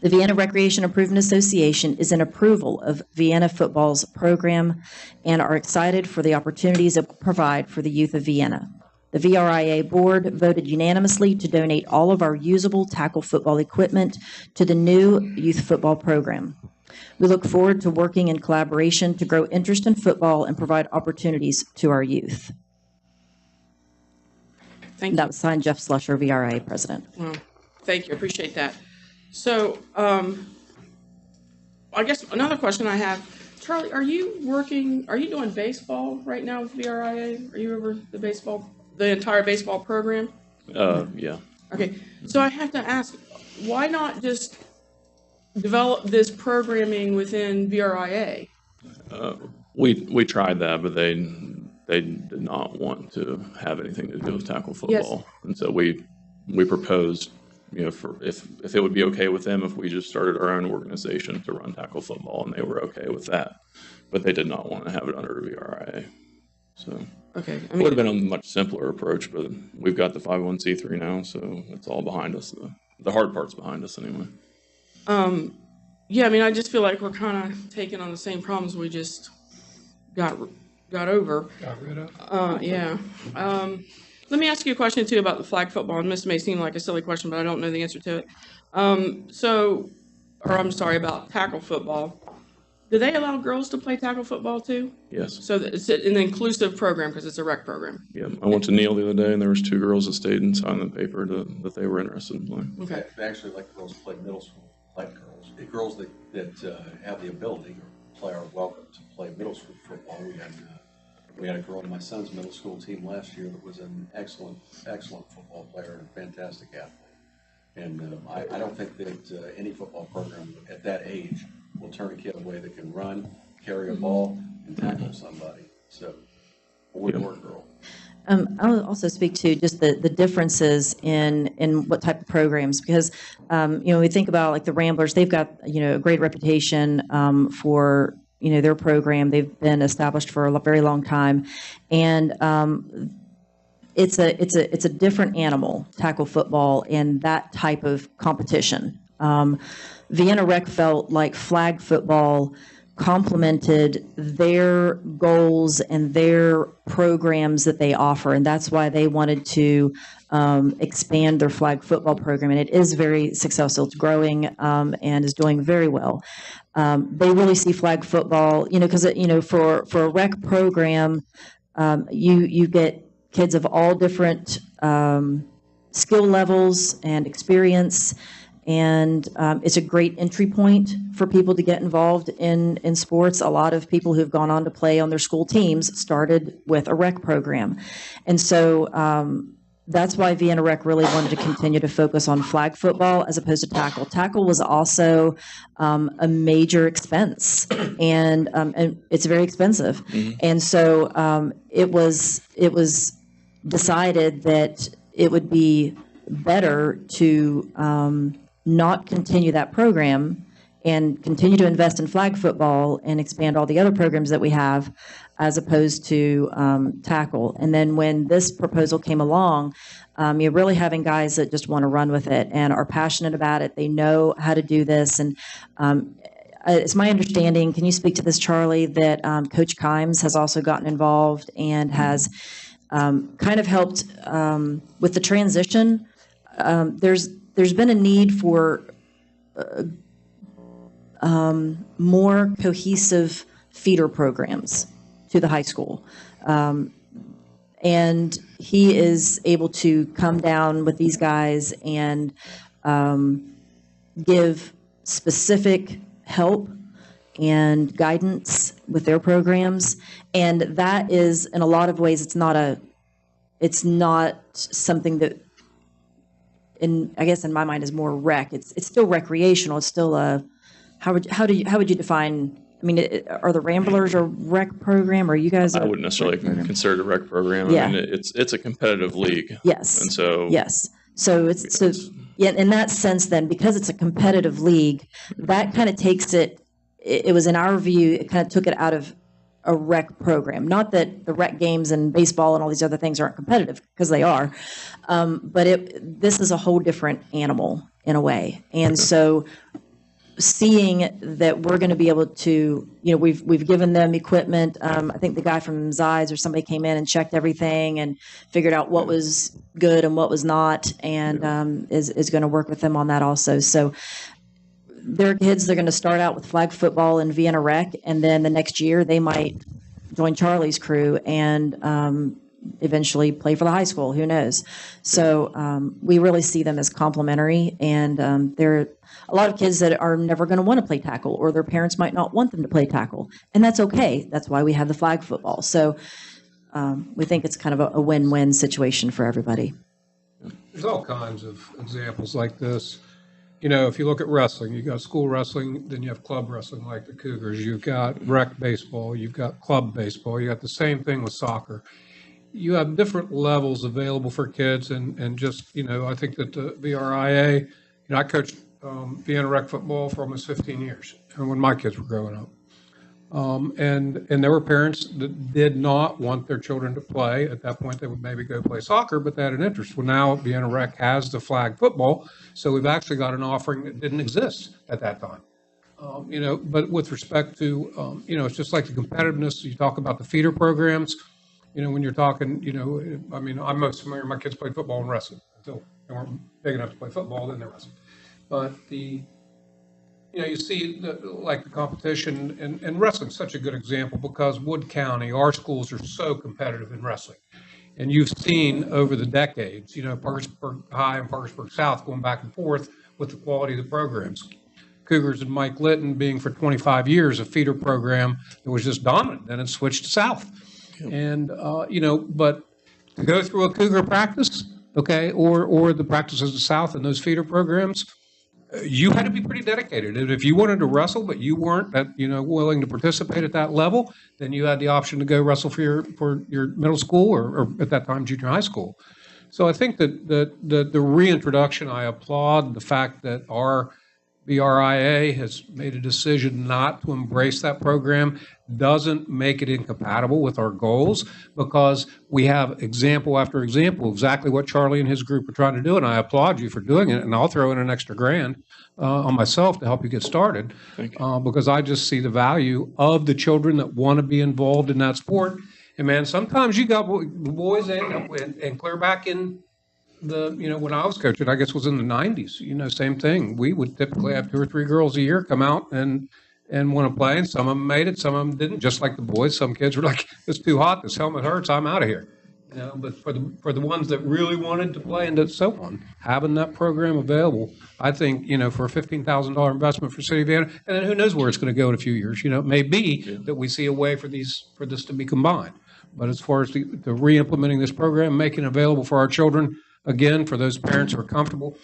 The Vienna Recreation Improvement Association is in approval of Vienna Football's program and are excited for the opportunities it will provide for the youth of Vienna. The VRIA board voted unanimously to donate all of our usable tackle football equipment to the new youth football program. We look forward to working in collaboration to grow interest in football and provide opportunities to our youth. Thank you. That was signed Jeff Slusher, VRIA president. Well, thank you, appreciate that. So, I guess another question I have, Charlie, are you doing baseball right now with VRIA? Are you over the entire baseball program? Yeah. Okay, so I have to ask, why not just develop this programming within VRIA? We tried that, but they did not want to have anything to do with tackle football. Yes. And so we proposed, for if it would be okay with them if we just started our own organization to run tackle football, and they were okay with that. But they did not want to have it under VRIA. So okay, it would have been a much simpler approach, but we've got the 501c3 now, so it's all behind us. The hard part's behind us anyway. Yeah, I just feel like we're kind of taking on the same problems we just got over. Got rid of? Yeah. Let me ask you a question too about the flag football, and this may seem like a silly question, but I don't know the answer to it. About tackle football. Do they allow girls to play tackle football too? Yes. So it's an inclusive program because it's a rec program. Yeah, I went to Neil the other day, and there was 2 girls that stayed and signed the paper that they were interested in playing. Okay. They actually like girls to play middle school, like girls. The girls that have the ability or play are welcome to play middle school football. We had a girl on my son's middle school team last year that was an excellent football player and a fantastic athlete. And I don't think that any football program at that age will turn a kid away that can run, carry a ball, and tackle somebody. So, boy or girl. I'll also speak to just the differences in what type of programs, because we think about like the Ramblers, they've got a great reputation for their program. They've been established for a very long time, and it's a different animal, tackle football, and that type of competition. Vienna Rec felt like flag football complemented their goals and their programs that they offer, and that's why they wanted to expand their flag football program, and it is very successful. It's growing and is doing very well. They really see flag football, because for a rec program, you get kids of all different skill levels and experience. And it's a great entry point for people to get involved in sports. A lot of people who've gone on to play on their school teams started with a rec program. And so that's why Vienna Rec really wanted to continue to focus on flag football as opposed to tackle. Tackle was also a major expense, and it's very expensive. Mm-hmm. And so it was decided that it would be better to not continue that program and continue to invest in flag football and expand all the other programs that we have, as opposed to tackle. And then when this proposal came along, you're really having guys that just want to run with it and are passionate about it. They know how to do this. And it's my understanding, can you speak to this, Charlie, that Coach Kimes has also gotten involved and has kind of helped with the transition. There's been a need for more cohesive feeder programs to the high school. And he is able to come down with these guys and give specific help and guidance with their programs. And that is, in a lot of ways, it's not something that, I guess in my mind, is more rec. It's still recreational. It's still how would you define I mean, are the Ramblers a rec program, or you guys? I wouldn't necessarily consider it a rec program. Yeah. I mean, it's a competitive league. Yes. And so. Yes. So yeah, in that sense then, because it's a competitive league, that kind of takes it was in our view, it kind of took it out of a rec program. Not that the rec games and baseball and all these other things aren't competitive, because they are. But this is a whole different animal in a way. And so seeing that we're going to be able to, we've given them equipment. I think the guy from Zeiss or somebody came in and checked everything and figured out what was good and what was not, and is going to work with them on that also. So their kids, they're going to start out with flag football in Vienna Rec, and then the next year they might join Charlie's crew and eventually play for the high school. Who knows? So we really see them as complementary, and they're a lot of kids that are never going to want to play tackle, or their parents might not want them to play tackle, and that's okay. That's why we have the flag football. So we think it's kind of a win-win situation for everybody. There's all kinds of examples like this. If you look at wrestling, you've got school wrestling, then you have club wrestling like the Cougars. You've got rec baseball, you've got club baseball, you got the same thing with soccer. You have different levels available for kids, and just, I think that the VRIA, I coached Vienna Rec football for almost 15 years, and when my kids were growing up. And there were parents that did not want their children to play. At that point, they would maybe go play soccer, but they had an interest. Well, now Vienna Rec has the flag football, so we've actually got an offering that didn't exist at that time. But with respect to, it's just like the competitiveness. You talk about the feeder programs. When you're talking, I mean, I'm most familiar. My kids played football and wrestling until they weren't big enough to play football. Then they wrestled. But you see like the competition, and wrestling's such a good example because Wood County, our schools are so competitive in wrestling. And you've seen over the decades, Parkersburg High and Parkersburg South going back and forth with the quality of the programs. Cougars and Mike Litton being for 25 years a feeder program that was just dominant, then it switched to South. And, but to go through a Cougar practice, okay, or the practices of the South and those feeder programs, you had to be pretty dedicated. And if you wanted to wrestle, but you weren't willing to participate at that level, then you had the option to go wrestle for your middle school or at that time junior high school. So I think that the reintroduction, I applaud the fact that our BRIA has made a decision not to embrace that program. Doesn't make it incompatible with our goals, because we have example after example exactly what Charlie and his group are trying to do, and I applaud you for doing it, and I'll throw in an extra $1,000 on myself to help you get started, because I just see the value of the children that want to be involved in that sport. And man, sometimes you got boys and clear back in when I was coaching, I guess it was in the 90s, same thing. We would typically have 2 or 3 girls a year come out and want to play, and some of them made it, some of them didn't, just like the boys. Some kids were like, it's too hot, this helmet hurts, I'm out of here. But for the ones that really wanted to play and so on, having that program available, I think, for a $15,000 investment for City of Vienna, and then who knows where it's going to go in a few years. It may be that we see a way for this to be combined. But as far as the re-implementing this program, making it available for our children, again, for those parents who are comfortable,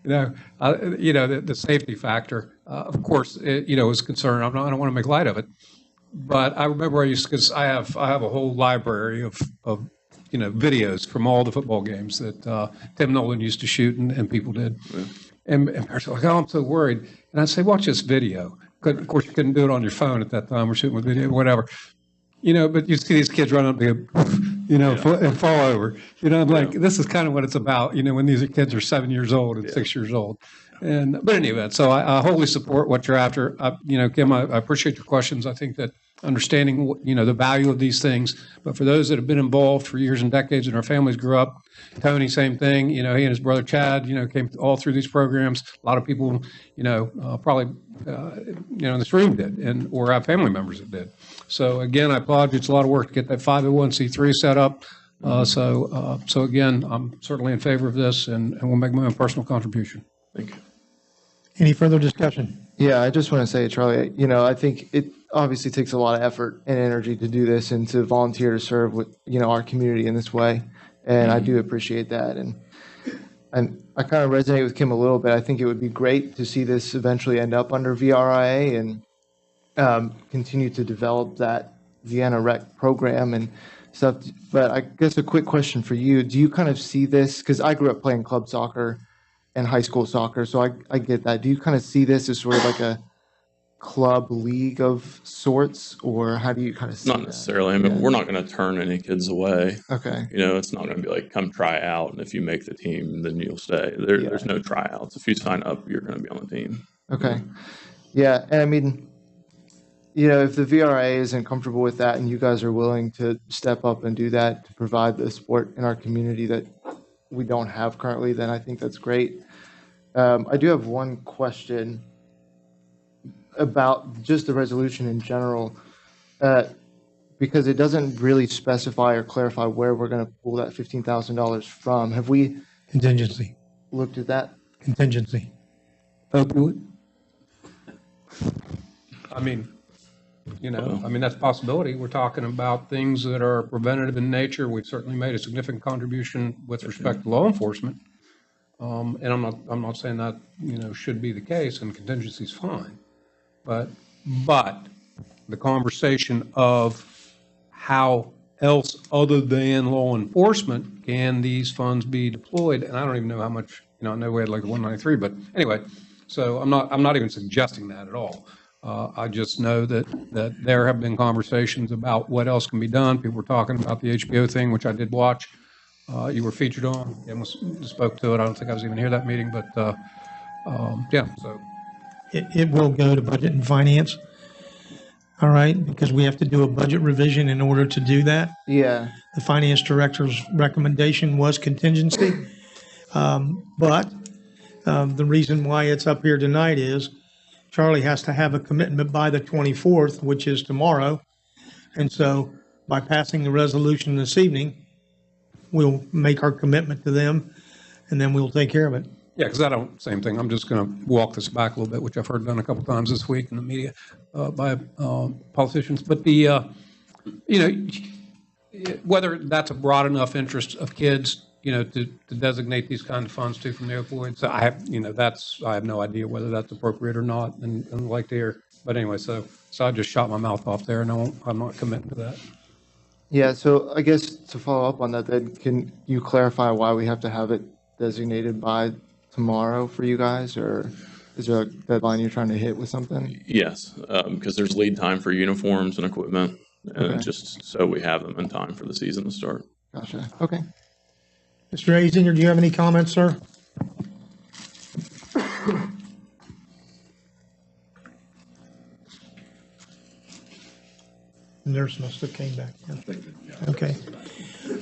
the safety factor, of course, is a concern. I don't want to make light of it, but I remember because I have a whole library of videos from all the football games that Tim Nolan used to shoot and people did, and parents were like, "Oh, I'm so worried," and I'd say, "Watch this video." Of course, you couldn't do it on your phone at that time. We're shooting with video, whatever. But you see these kids run up to and fall over. Like this is kind of what it's about. When these kids are 7 years old and 6 years old. But in any event, so I wholly support what you're after. Kim, I appreciate your questions. I think that understanding the value of these things, but for those that have been involved for years and decades, and our families grew up. Tony, same thing. He and his brother Chad, came all through these programs. A lot of people, probably, in this room did, or have family members that did. So again, I applaud you. It's a lot of work to get that 501c3 set up. So again, I'm certainly in favor of this, and will make my own personal contribution. Thank you. Any further discussion? Yeah, I just want to say, Charlie, I think it obviously takes a lot of effort and energy to do this and to volunteer to serve with, our community in this way. And I do appreciate that. And I kind of resonate with Kim a little bit. I think it would be great to see this eventually end up under VRIA. And continue to develop that Vienna Rec program and stuff. But I guess a quick question for you: do you kind of see this? Because I grew up playing club soccer and high school soccer, so I get that. Do you kind of see this as sort of like a club league of sorts, or how do you kind of see Not that? necessarily. I mean, we're not going to turn any kids away. Okay. You know, it's not going to be like, come try out, and if you make the team, then you'll stay. There's no tryouts. If you sign up, you're going to be on the team. Okay. Yeah, and I mean, if the VRA isn't comfortable with that and you guys are willing to step up and do that to provide the sport in our community that we don't have currently, then I think that's great. I do have one question about just the resolution in general, because it doesn't really specify or clarify where we're going to pull that $15,000 from. Have we Contingency. looked at that? Contingency. Opioid? I mean, that's a possibility. We're talking about things that are preventative in nature. We've certainly made a significant contribution with respect to law enforcement. And I'm not saying that, should be the case, and contingency is fine. But the conversation of how else other than law enforcement can these funds be deployed, and I don't even know how much, I know we had like 193, but anyway, so I'm not even suggesting that at all. I just know that there have been conversations about what else can be done. People were talking about the HBO thing, which I did watch. You were featured on, and spoke to it. I don't think I was even here that meeting, but yeah, so. It will go to Budget and Finance, all right, because we have to do a budget revision in order to do that. Yeah. The Finance Director's recommendation was contingency. But the reason why it's up here tonight is Charlie has to have a commitment by the 24th, which is tomorrow. And so by passing the resolution this evening, we'll make our commitment to them, and then we'll take care of it. Yeah, because same thing. I'm just going to walk this back a little bit, which I've heard done a couple times this week in the media by politicians. But whether that's a broad enough interest of kids, to designate these kinds of funds to from the opioids, I have no idea whether that's appropriate or not, and I'd like to hear. But anyway, so I just shot my mouth off there, and I'm not committing to that. Yeah, so I guess to follow up on that, then can you clarify why we have to have it designated by tomorrow for you guys, or is there a deadline you're trying to hit with something? Yes, because there's lead time for uniforms and equipment, and just so we have them in time for the season to start. Gotcha. Okay. Mr. Azinger, do you have any comments, sir? Nurse must have came back. Okay.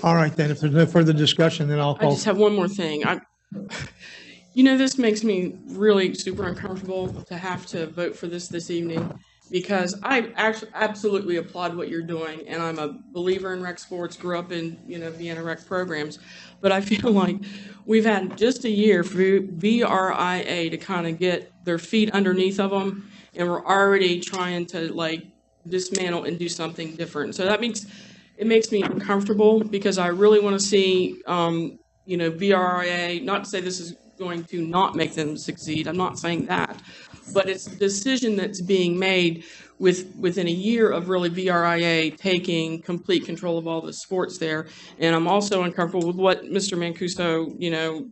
All right, then, if there's no further discussion, then I'll I call. just have one more thing. This makes me really super uncomfortable to have to vote for this evening, because I actually absolutely applaud what you're doing, and I'm a believer in rec sports, grew up in, Vienna Rec programs, but I feel like we've had just a year for VRIA to kind of get their feet underneath of them, and we're already trying to dismantle and do something different. So it makes me uncomfortable, because I really want to see, VRIA, not to say this is going to not make them succeed, I'm not saying that, but it's a decision that's being made within a year of really VRIA taking complete control of all the sports there. And I'm also uncomfortable with what Mr. Mancuso,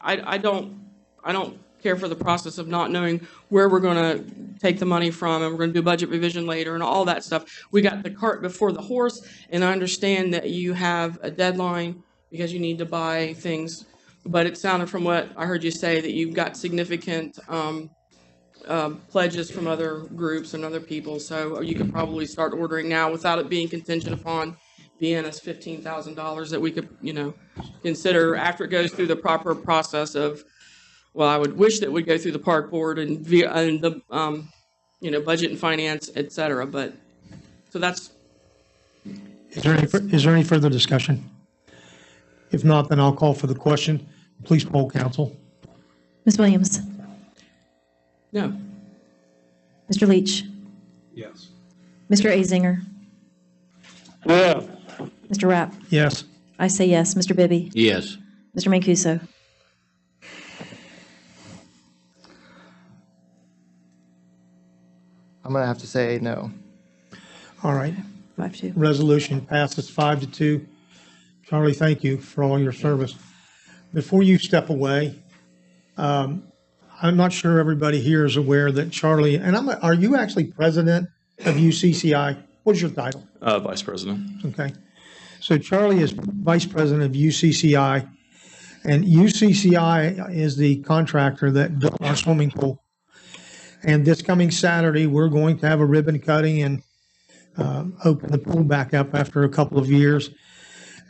I don't care for the process of not knowing where we're going to take the money from, and we're going to do a budget revision later and all that stuff. We got the cart before the horse, and I understand that you have a deadline because you need to buy things, but it sounded from what I heard you say that you've got significant pledges from other groups and other people, so you could probably start ordering now without it being contingent upon Vienna's $15,000 that we could, consider after it goes through the proper process of, well, I would wish that we'd go through the park board and the, budget and finance, et cetera. But so that's. Is there any further discussion? If not, then I'll call for the question. Please poll council. Ms. Williams? No. Mr. Leach? Yes. Mr. Azinger? Yeah. Mr. Rapp? Yes. I say yes. Mr. Bibby? Yes. Mr. Mancuso? I'm going to have to say no. All right. 5-2. Resolution passes 5-2. Charlie, thank you for all your service. Before you step away, I'm not sure everybody here is aware that Charlie, and are you actually president of UCCI? What's your title? Vice President. Okay. So Charlie is vice president of UCCI, and UCCI is the contractor that built our swimming pool. And this coming Saturday, we're going to have a ribbon cutting and open the pool back up after a couple of years.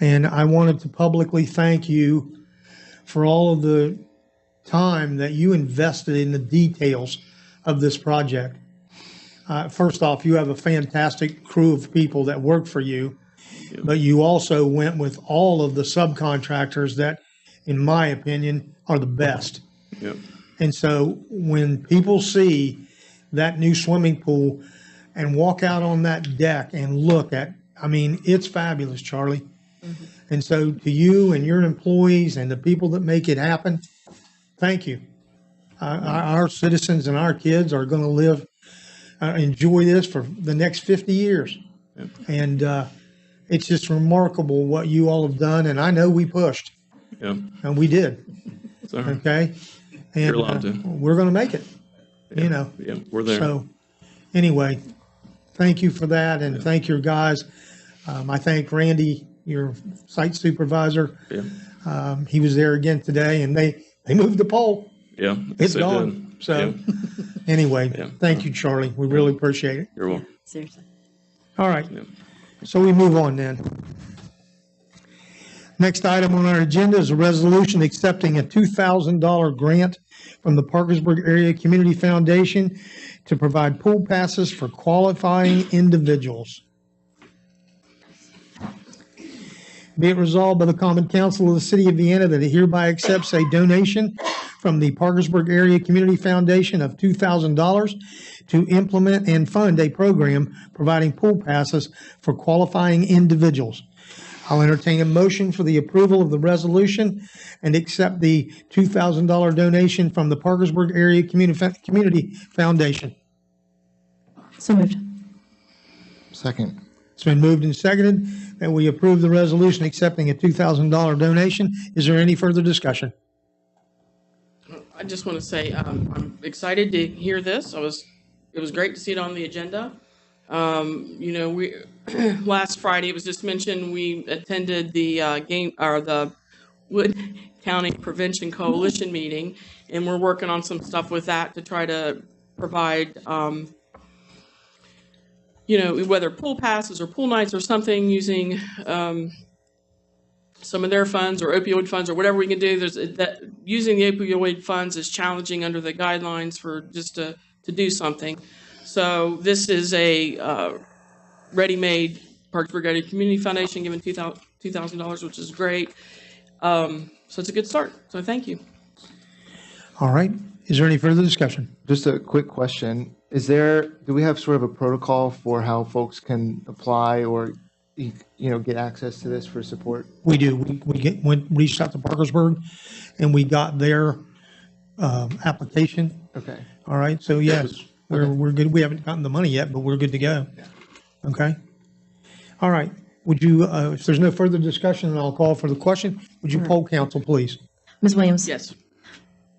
And I wanted to publicly thank you for all of the time that you invested in the details of this project. First off, you have a fantastic crew of people that work for you, but you also went with all of the subcontractors that, in my opinion, are the best. Yep. And so when people see that new swimming pool and walk out on that deck and look at, I mean, it's fabulous, Charlie. Mm-hmm. And so to you and your employees and the people that make it happen, thank you. Our citizens and our kids are going to enjoy this for the next 50 years. Yep. And it's just remarkable what you all have done. And I know we pushed. Yep. And we did. Sorry. Okay. And You're allowed to. We're going to make it. Yeah. You know. Yeah, we're there. So anyway, thank you for that. And thank your guys. I thank Randy, your site supervisor. Yeah. He was there again today, and they moved the pole. Yeah. It's they gone. did. So Yeah. anyway, Yeah. thank you, Charlie. We really appreciate it. You're welcome. Seriously. All right. Yeah. So we move on then. Next item on our agenda is a resolution accepting a $2,000 grant from the Parkersburg Area Community Foundation to provide pool passes for qualifying individuals. Be it resolved by the Common Council of the City of Vienna that it hereby accepts a donation from the Parkersburg Area Community Foundation of $2,000 to implement and fund a program providing pool passes for qualifying individuals. I'll entertain a motion for the approval of the resolution and accept the $2,000 donation from the Parkersburg Area Community Foundation. So moved. Second. It's been moved and seconded that we approve the resolution accepting a $2,000 donation. Is there any further discussion? I just want to say I'm excited to hear this. It was great to see it on the agenda. We last Friday, it was just mentioned, we attended the the Wood County Prevention Coalition meeting, and we're working on some stuff with that to try to provide, whether pool passes or pool nights or something using some of their funds or opioid funds or whatever we can do. Using the opioid funds is challenging under the guidelines for just to do something. So this is a ready-made Parkersburg Area Community Foundation giving $2,000, which is great. So it's a good start. So thank you. All right. Is there any further discussion? Just a quick question. Do we have sort of a protocol for how folks can apply or, get access to this for support? We do. We reached out to Parkersburg, and we got their application. Okay. All right. So yes, we're good. We haven't gotten the money yet, but we're good to go. Okay. All right. Would you, if there's no further discussion, then I'll call for the question. Would you poll council, please? Ms. Williams? Yes.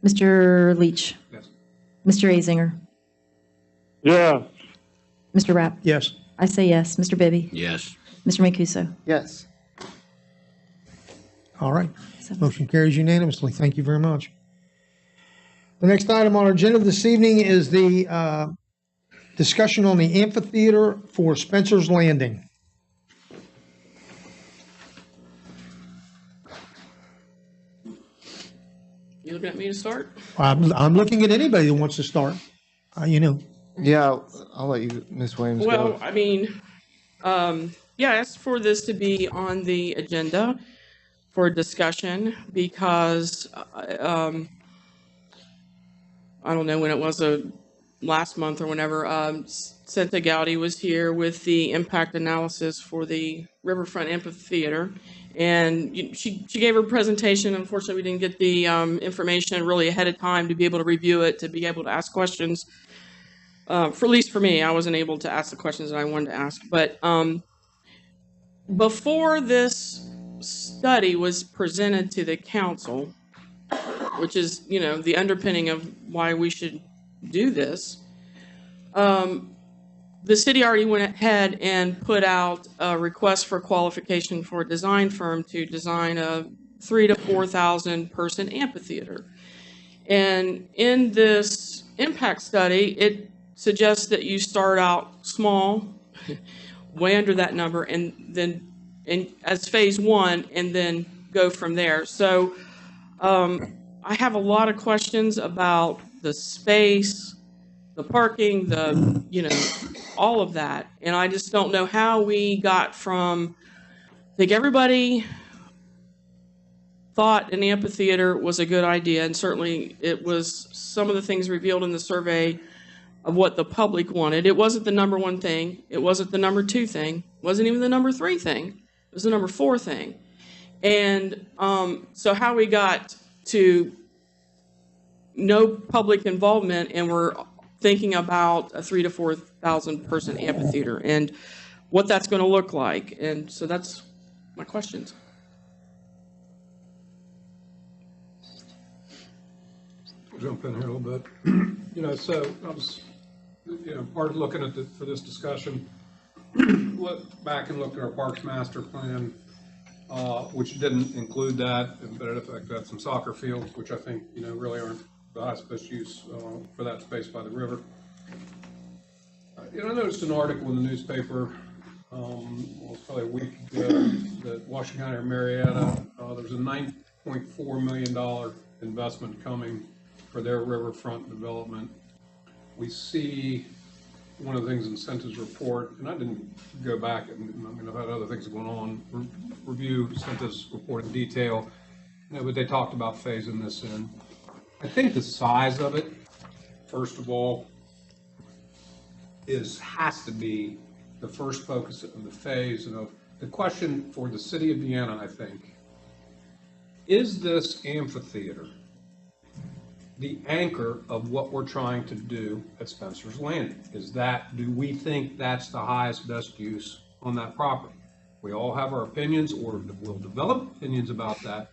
Mr. Leach? Yes. Mr. Azinger? Yeah. Mr. Rapp? Yes. I say yes. Mr. Bibby? Yes. Mr. Mancuso? Yes. All right. Motion carries unanimously. Thank you very much. The next item on our agenda this evening is the discussion on the amphitheater for Spencer's Landing. You looking at me to start? I'm looking at anybody that wants to start. Yeah, I'll let you, Ms. Williams, Well, go. I mean, I asked for this to be on the agenda for discussion because I don't know when it was, last month or whenever, Cynthia Gowdy was here with the impact analysis for the Riverfront Amphitheater. And she gave her presentation. Unfortunately, we didn't get the information really ahead of time to be able to review it, to be able to ask questions. for at least for me, I wasn't able to ask the questions that I wanted to ask. But before this study was presented to the council, which is, you know, the underpinning of why we should do this, the city already went ahead and put out a request for qualification for a design firm to design a 3,000 to 4,000 person amphitheater. And in this impact study, it suggests that you start out small, way under that number, and then as phase one, and then go from there. So I have a lot of questions about the space, the parking, the, you know, all of that. And I just don't know how we got from, I think everybody thought an amphitheater was a good idea, and certainly it was some of the things revealed in the survey of what the public wanted. It wasn't the number one thing. It wasn't the number two thing. It wasn't even the number three thing. It was the number four thing. And so how we got to no public involvement, and we're thinking about a 3,000 to 4,000 person amphitheater and what that's going to look like. And so that's my questions. I'll jump in here a little bit. You know, so I was, you know, part of looking at for this discussion, looked back and looked at our Parks Master Plan, which didn't include that, but in effect had some soccer fields, which I think, you know, really aren't the highest best use for that space by the river. You know, I noticed an article in the newspaper, well, it's probably a week ago, that Washington County or Marietta, there was a $9.4 million investment coming for their riverfront development. We see one of the things in Cinta's report, and I didn't go back, and I mean, I've had other things going on, review Cinta's report in detail, you know, but they talked about phasing this in. I think the size of it, first of all, has to be the first focus of the phase. And of the question for the city of Vienna, I think, is this amphitheater the anchor of what we're trying to do at Spencer's Landing? Do we think that's the highest, best use on that property? We all have our opinions, or we'll develop opinions about that.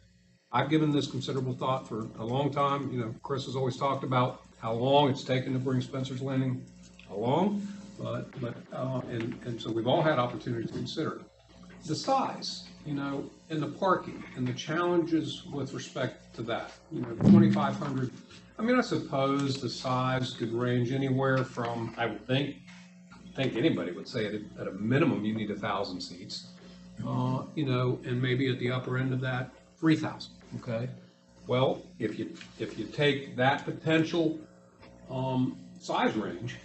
I've given this considerable thought for a long time. You know, Chris has always talked about how long it's taken to bring Spencer's Landing along, and so we've all had opportunity to consider it. The size, you know, and the parking and the challenges with respect to that. You know, 2,500. I mean, I suppose the size could range anywhere from, I would think anybody would say at a minimum you need 1,000 seats. You know, and maybe at the upper end of that, 3,000. Okay. Well, if you take that potential size range,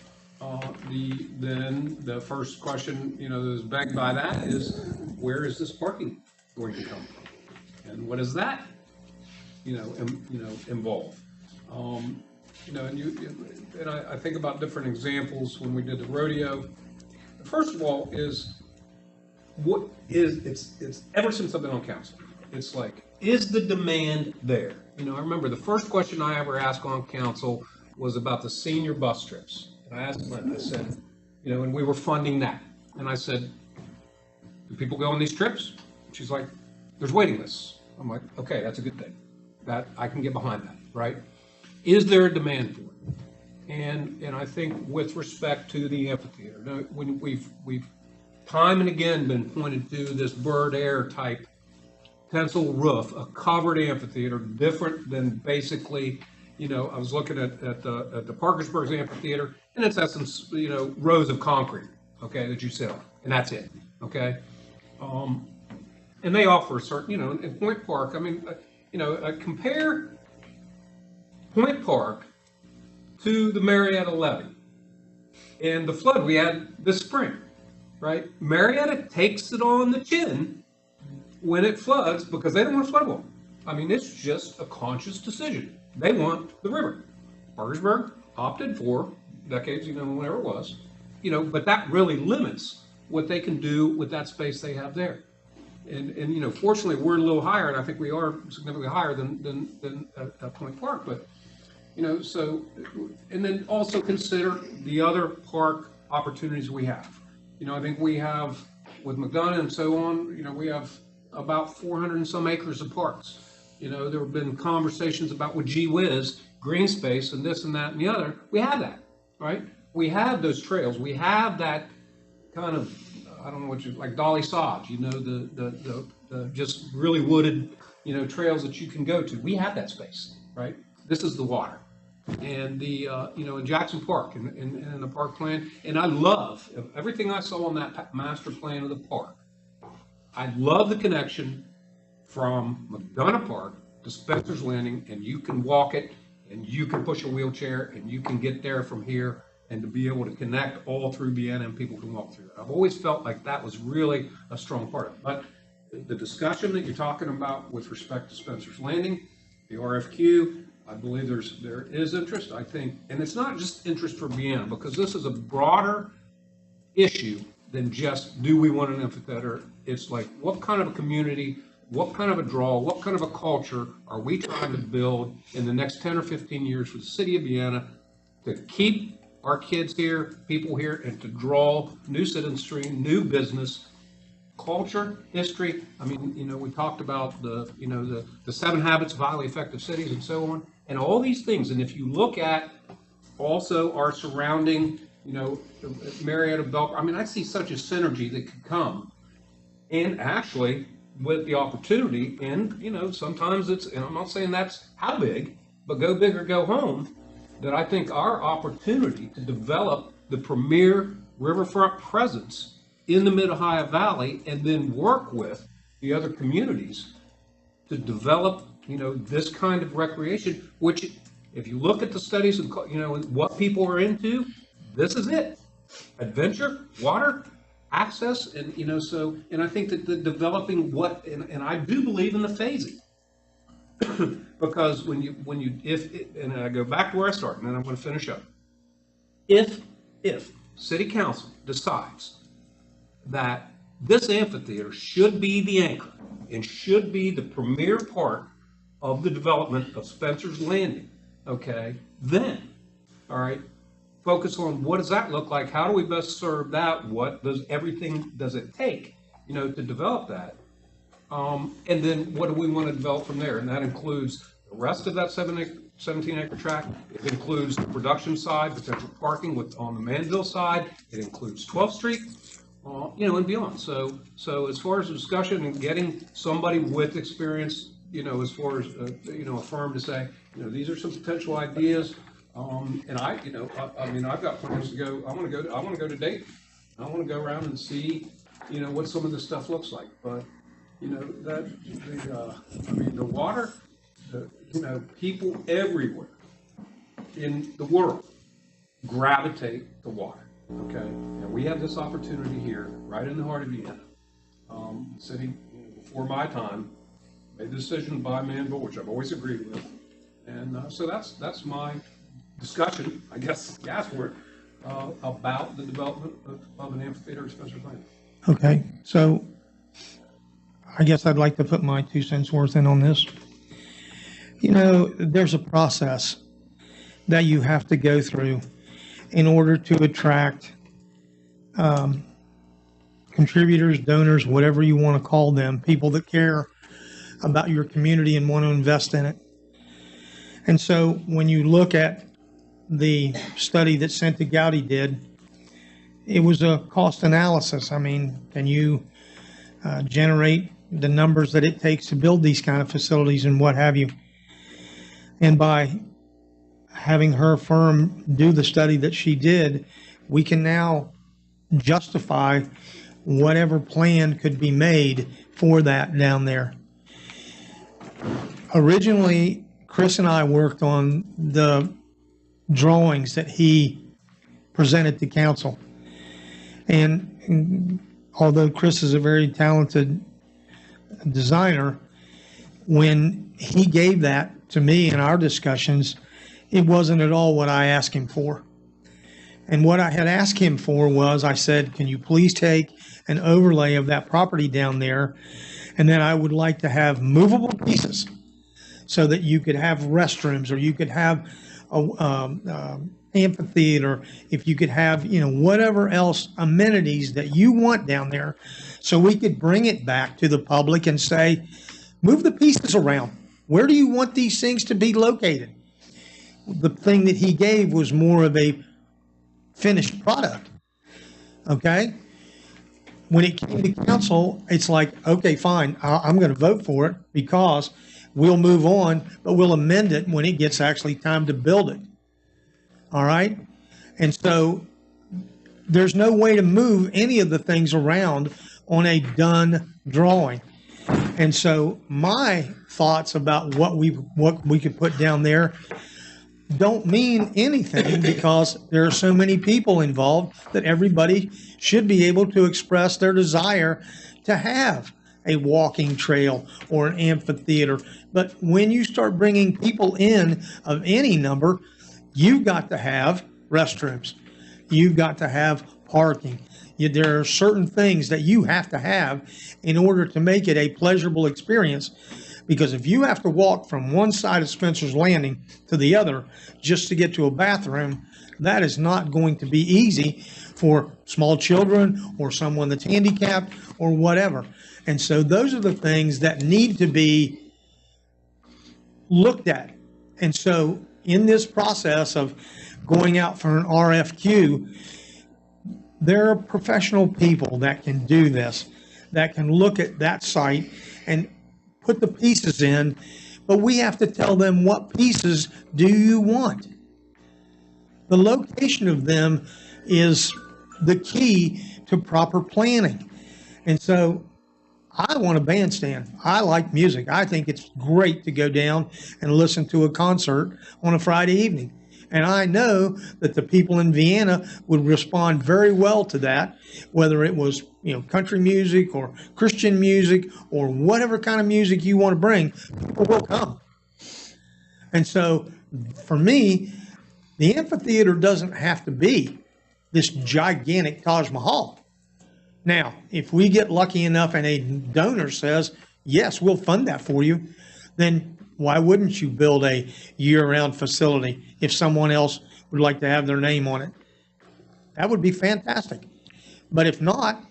then the first question, you know, that is begged by that is, where is this parking going to come from, and what does that, you know, involve? You know, and I think about different examples when we did the rodeo. First of all, it's ever since I've been on council, it's like, is the demand there? You know, I remember the first question I ever asked on council was about the senior bus trips. And I asked Linda, I said, you know, and we were funding that. And I said, do people go on these trips? She's like, there's waiting lists. I'm like, okay, that's a good thing. That I can get behind that, right? Is there a demand for it? And I think with respect to the amphitheater, when we've time and again been pointed to this bird air type pencil roof, a covered amphitheater, different than basically, you know, I was looking at the Parkersburg amphitheater, and it's essence, you know, rows of concrete, okay, that you sit on, and that's it, okay? And they offer certain, you know, in Point Park, I mean, you know, compare Point Park to the Marietta levee and the flood we had this spring, right? Marietta takes it on the chin when it floods because they don't want a flood wall. I mean, it's just a conscious decision. They want the river. Parkersburg opted for decades, you know, whenever it was, you know, but that really limits what they can do with that space they have there. And you know, fortunately, we're a little higher, and I think we are significantly higher than at Point Park. But So, and then also consider the other park opportunities we have. I think we have, with McDonough and so on, we have about 400 and some acres of parks. There have been conversations about, with gee whiz, green space and this and that and the other. We have that, right? We have those trails. We have that kind of, I don't know what like Dolly Sodge, the just really wooded, trails that you can go to. We have that space, right? This is the water. And the, in Jackson Park and the park plan. And I love everything I saw on that master plan of the park. I love the connection from McDonough Park to Spencer's Landing, and you can walk it, and you can push a wheelchair, and you can get there from here, and to be able to connect all through Vienna, and people can walk through it. I've always felt like that was really a strong part of it. But the discussion that you're talking about with respect to Spencer's Landing, the RFQ, I believe there is interest, I think, and it's not just interest for Vienna, because this is a broader issue than just, do we want an amphitheater? It's like, what kind of a community, what kind of a draw, what kind of a culture are we trying to build in the next 10 or 15 years for the city of Vienna to keep our kids here, people here, and to draw new citizenry, new business, culture, history. I mean, we talked about the 7 habits of highly effective cities and so on, and all these things. And if you look at also our surrounding, Marietta, Belper, I mean, I see such a synergy that could come. And actually, with the opportunity, and, sometimes it's, and I'm not saying that's how big, but go big or go home, that I think our opportunity to develop the premier riverfront presence in the Mid-Ohio Valley and then work with the other communities to develop, this kind of recreation, which if you look at the studies and, what people are into, this is it. Adventure, water, access, and, and I think that the developing and I do believe in the phasing. Because and I go back to where I started, and then I'm going to finish up. If City Council decides that this amphitheater should be the anchor and should be the premier part of the development of Spencer's Landing, okay, then, all right, focus on what does that look like? How do we best serve that? What does it take, to develop that? And then what do we want to develop from there? And that includes the rest of that 17-acre tract. It includes the production side, potential parking on the Manville side. It includes 12th Street, and beyond. So as far as the discussion and getting somebody with experience, as far as, a firm to say, these are some potential ideas. And I've got plans to go. I want to go to Dayton. I want to go around and see, what some of this stuff looks like. But the water, people everywhere in the world gravitate to water. Okay, and we have this opportunity here, right in the heart of Vienna. The city, before my time, made the decision to buy Manville, which I've always agreed with, and so that's my discussion, I guess, for it, about the development of an amphitheater at Spencer's Landing. Okay, so I guess I'd like to put my 2 cents worth in on this. There's a process that you have to go through in order to attract contributors, donors, whatever you want to call them, people that care about your community and want to invest in it. And so when you look at the study that Santa Gowdy did, it was a cost analysis. I mean, can you generate the numbers that it takes to build these kind of facilities and what have you? And by having her firm do the study that she did, we can now justify whatever plan could be made for that down there. Originally, Chris and I worked on the drawings that he presented to council. And although Chris is a very talented designer, when he gave that to me in our discussions, it wasn't at all what I asked him for. And what I had asked him for was, I said, can you please take an overlay of that property down there, and then I would like to have movable pieces so that you could have restrooms, or you could have amphitheater, if you could have, whatever else amenities that you want down there, so we could bring it back to the public and say, move the pieces around. Where do you want these things to be located? The thing that he gave was more of a finished product. Okay? When it came to council, it's like, okay, fine, I'm going to vote for it because we'll move on, but we'll amend it when it gets actually time to build it. All right? And so there's no way to move any of the things around on a done drawing. And so my thoughts about what we could put down there don't mean anything because there are so many people involved that everybody should be able to express their desire to have a walking trail or an amphitheater. But when you start bringing people in of any number, you've got to have restrooms. You've got to have parking. There are certain things that you have to have in order to make it a pleasurable experience. Because if you have to walk from one side of Spencer's Landing to the other just to get to a bathroom, that is not going to be easy for small children or someone that's handicapped or whatever. And so those are the things that need to be looked at. And so in this process of going out for an RFQ, there are professional people that can do this, that can look at that site and put the pieces in, but we have to tell them what pieces do you want. The location of them is the key to proper planning. And so I want a bandstand. I like music. I think it's great to go down and listen to a concert on a Friday evening. And I know that the people in Vienna would respond very well to that, whether it was, country music or Christian music or whatever kind of music you want to bring, people will come. And so for me, the amphitheater doesn't have to be this gigantic Taj Mahal. Now, if we get lucky enough and a donor says, yes, we'll fund that for you, then why wouldn't you build a year-round facility if someone else would like to have their name on it? That would be fantastic. But if not,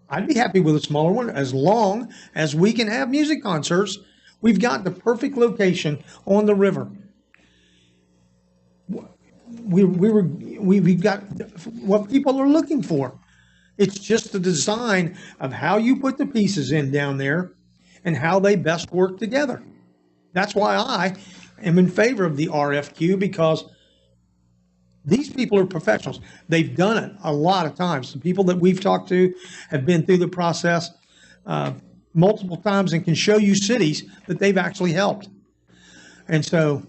I'd be happy with a smaller one as long as we can have music concerts. We've got the perfect location on the river. We've got what people are looking for. It's just the design of how you put the pieces in down there and how they best work together. That's why I am in favor of the RFQ, because these people are professionals. They've done it a lot of times. The people that we've talked to have been through the process multiple times and can show you cities that they've actually helped. And so,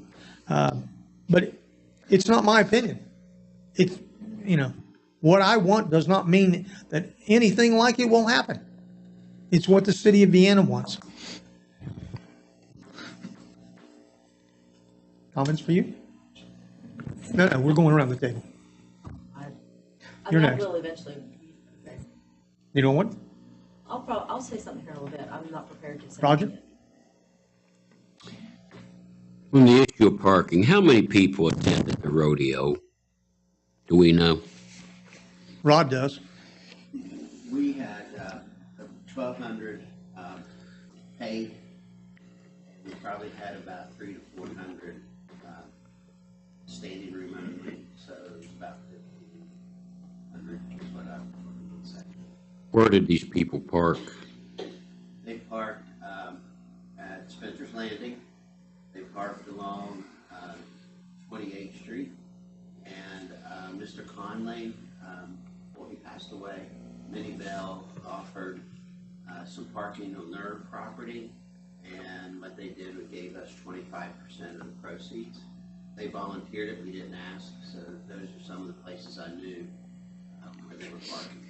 but it's not my opinion. It's, what I want does not mean that anything like it will happen. It's what the city of Vienna wants. Comments for you? No, we're going around the table. You're next. will eventually. Okay. You know what? I'll say something here in a little bit. I'm not prepared to say. Roger? On the issue of parking, how many people attended the rodeo? Do we know? Rod does. We had 1,200 paid. We probably had about 300 to 400 standing room only, so it was about 1,500 is what I would say. Where did these people park? They parked at Spencer's Landing. They parked along 28th Street. And Mr. Conley, before he passed away, Minnie Bell offered some parking on their property. And what they did was gave us 25% of the proceeds. They volunteered it, we didn't ask, so those are some of the places I knew where they were parking.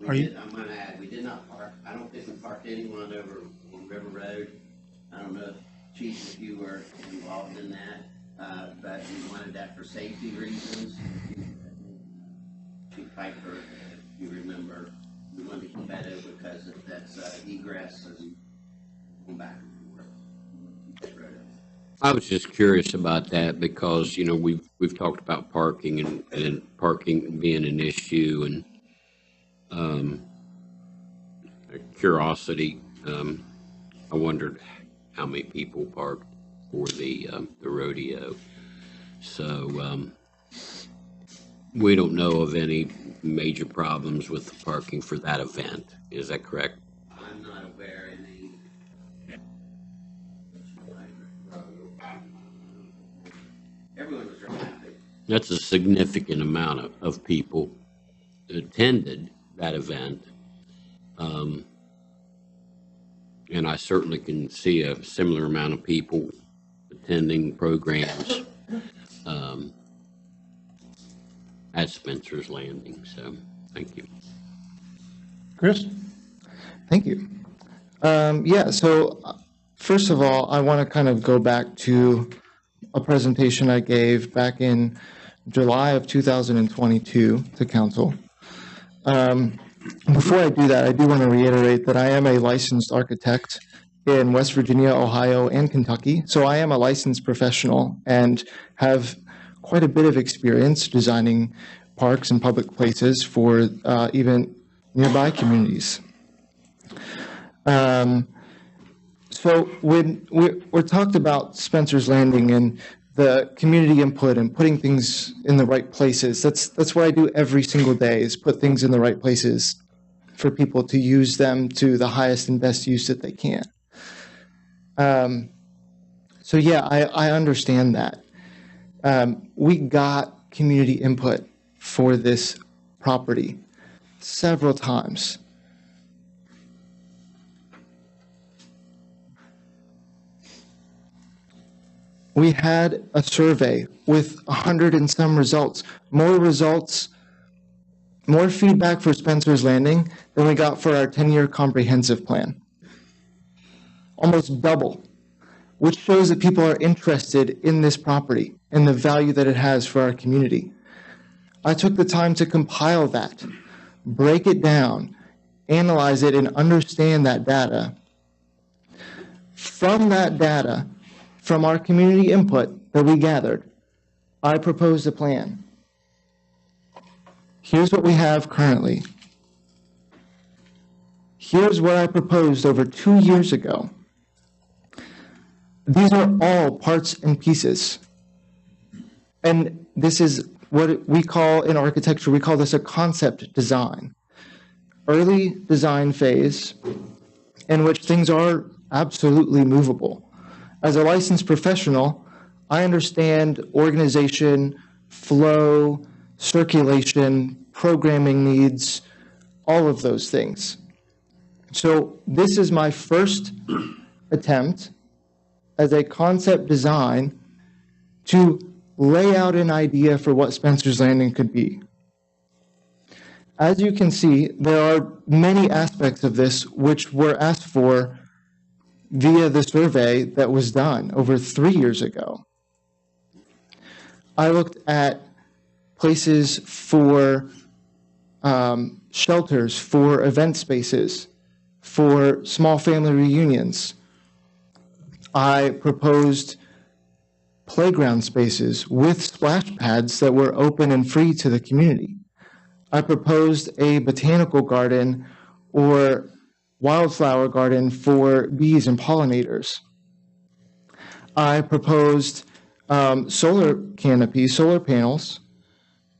I'm going to add, we did not park, I don't think we parked anyone over on River Road. I don't know, Chief, if you were involved in that, but we wanted that for safety reasons. Chief Piper, if you remember, we wanted to keep that over because that's egress and going back and forth. I was just curious about that because, you know, we've talked about parking and parking being an issue and curiosity. I wondered how many people parked for the rodeo. So we don't know of any major problems with the parking for that event. Is that correct? I'm not aware of any. Everyone was very happy. That's a significant amount of people attended that event. And I certainly can see a similar amount of people attending programs at Spencer's Landing. So, thank you. Chris? Thank you. Yeah, so first of all, I want to kind of go back to a presentation I gave back in July of 2022 to council. Before I do that, I do want to reiterate that I am a licensed architect in West Virginia, Ohio, and Kentucky. So I am a licensed professional and have quite a bit of experience designing parks and public places for even nearby communities. So when we're talked about Spencer's Landing and the community input and putting things in the right places, that's what I do every single day, is put things in the right places for people to use them to the highest and best use that they can. So yeah, I understand that. We got community input for this property several times. We had a survey with 100 and some results, more feedback for Spencer's Landing than we got for our 10-year comprehensive plan. Almost double, which shows that people are interested in this property and the value that it has for our community. I took the time to compile that, break it down, analyze it, and understand that data. From that data, from our community input that we gathered, I proposed a plan. Here's what we have currently. Here's what I proposed over 2 years ago. These are all parts and pieces. And this is what we call in architecture, we call this a concept design. Early design phase in which things are absolutely movable. As a licensed professional, I understand organization, flow, circulation, programming needs, all of those things. So this is my first attempt as a concept design to lay out an idea for what Spencer's Landing could be. As you can see, there are many aspects of this which were asked for via the survey that was done over 3 years ago. I looked at places for shelters, for event spaces, for small family reunions. I proposed playground spaces with splash pads that were open and free to the community. I proposed a botanical garden or wildflower garden for bees and pollinators. I proposed solar canopies, solar panels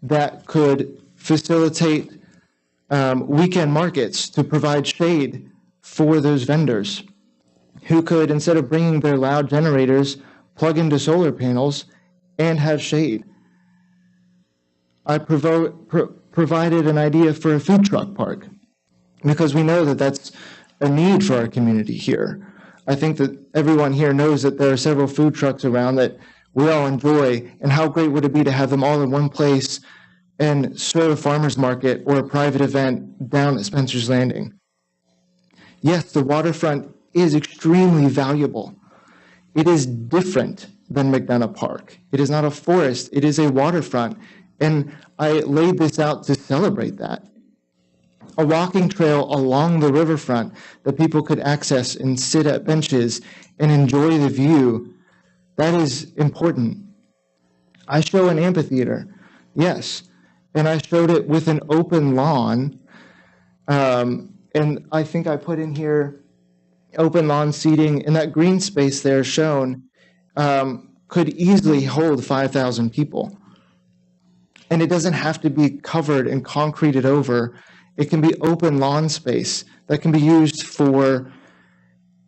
that could facilitate weekend markets to provide shade for those vendors who could, instead of bringing their loud generators, plug into solar panels and have shade. I provided an idea for a food truck park because we know that that's a need for our community here. I think that everyone here knows that there are several food trucks around that we all enjoy, and how great would it be to have them all in one place and serve a farmer's market or a private event down at Spencer's Landing. Yes, the waterfront is extremely valuable. It is different than McDonough Park. It is not a forest, it is a waterfront, and I laid this out to celebrate that. A walking trail along the riverfront that people could access and sit at benches and enjoy the view That is important. I show an amphitheater, yes, and I showed it with an open lawn. And I think I put in here open lawn seating, and that green space there shown could easily hold 5,000 people. And it doesn't have to be covered and concreted over. It can be open lawn space that can be used for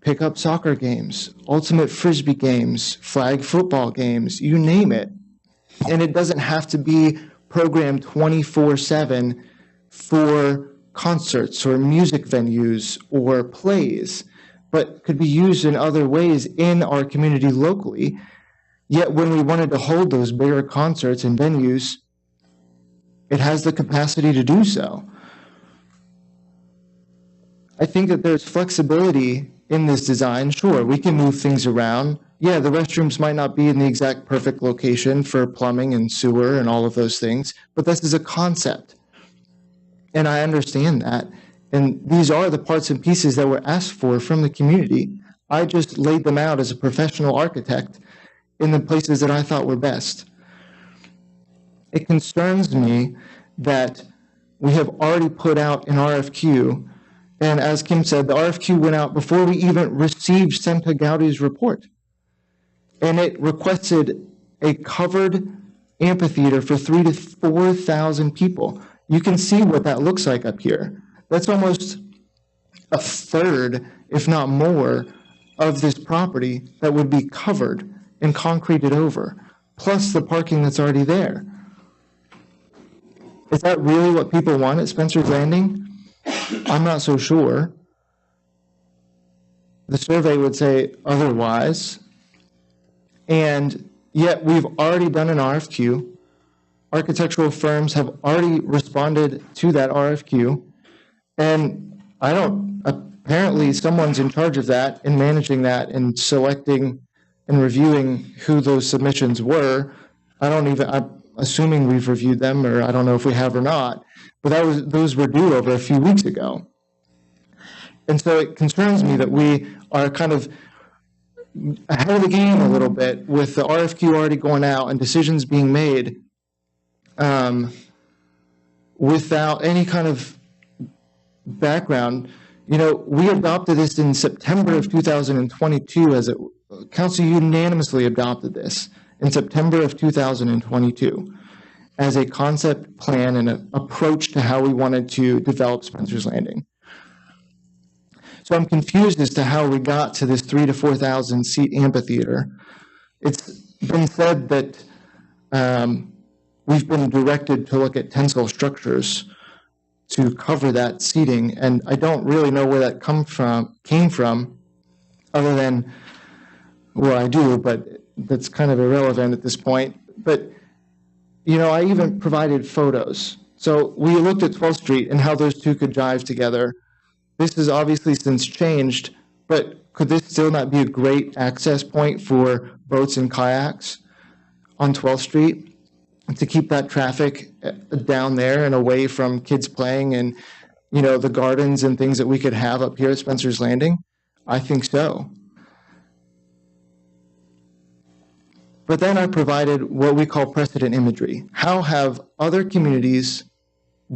pickup soccer games, ultimate frisbee games, flag football games, you name it. And it doesn't have to be programmed 24/7 for concerts or music venues or plays, but could be used in other ways in our community locally. Yet when we wanted to hold those bigger concerts and venues, it has the capacity to do so. I think that there's flexibility in this design. Sure, we can move things around. Yeah, the restrooms might not be in the exact perfect location for plumbing and sewer and all of those things, but this is a concept. And I understand that. And these are the parts and pieces that were asked for from the community. I just laid them out as a professional architect in the places that I thought were best. It concerns me that we have already put out an RFQ, and as Kim said, the RFQ went out before we even received Senta Gaudi's report. And it requested a covered amphitheater for 3,000 to 4,000 people. You can see what that looks like up here. That's almost a third, if not more, of this property that would be covered and concreted over, plus the parking that's already there. Is that really what people want at Spencer's Landing? I'm not so sure. The survey would say otherwise. And yet we've already done an RFQ. Architectural firms have already responded to that RFQ. And apparently someone's in charge of that and managing that and selecting and reviewing who those submissions were. I'm assuming we've reviewed them, or I don't know if we have or not, but those were due over a few weeks ago. And so it concerns me that we are kind of ahead of the game a little bit with the RFQ already going out and decisions being made without any kind of background. You know, we adopted this in September of 2022 as council unanimously adopted this in September of 2022 as a concept plan and an approach to how we wanted to develop Spencer's Landing. So I'm confused as to how we got to this 3,000 to 4,000 seat amphitheater. It's been said that we've been directed to look at tensile structures to cover that seating, and I don't really know where that came from, other than, well, I do, but that's kind of irrelevant at this point. But, you know, I even provided photos. So we looked at 12th Street and how those two could jive together. This has obviously since changed, but could this still not be a great access point for boats and kayaks on 12th Street to keep that traffic down there and away from kids playing and, you know, the gardens and things that we could have up here at Spencer's Landing? I think so. But then I provided what we call precedent imagery. How have other communities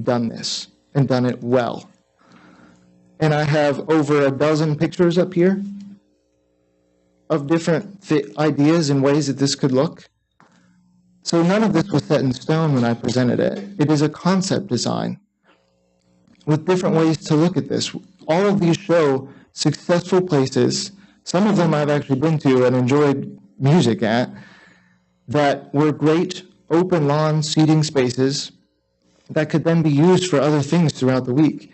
done this and done it well? And I have over a dozen pictures up here of different ideas and ways that this could look. So none of this was set in stone when I presented it. It is a concept design with different ways to look at this. All of these show successful places, some of them I've actually been to and enjoyed music at, that were great open lawn seating spaces that could then be used for other things throughout the week.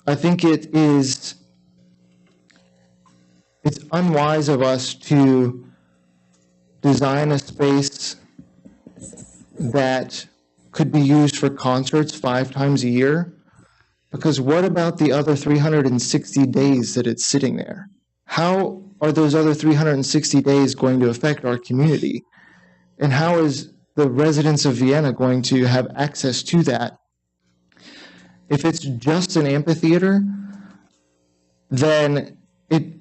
I think it's unwise of us to design a space that could be used for concerts 5 times a year, because what about the other 360 days that it's sitting there? How are those other 360 days going to affect our community? And how is the residents of Vienna going to have access to that? If it's just an amphitheater, then it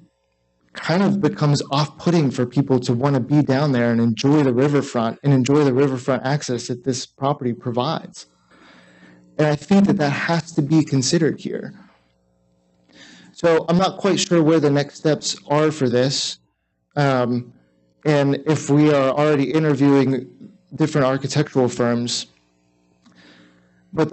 kind of becomes off-putting for people to want to be down there and enjoy the riverfront and enjoy the riverfront access that this property provides. And I think that that has to be considered here. So I'm not quite sure where the next steps are for this. And if we are already interviewing different architectural firms, but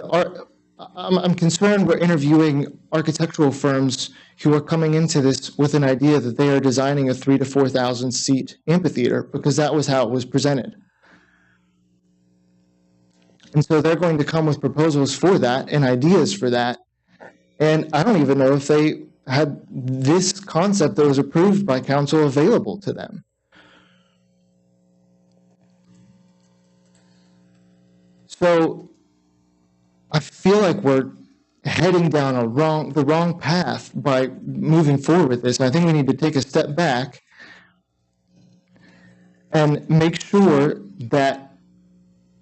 I'm concerned we're interviewing architectural firms who are coming into this with an idea that they are designing a 3,000 to 4,000 seat amphitheater, because that was how it was presented. And so they're going to come with proposals for that and ideas for that. And I don't even know if they had this concept that was approved by council available to them. So I feel like we're heading down the wrong path by moving forward with this. And I think we need to take a step back and make sure that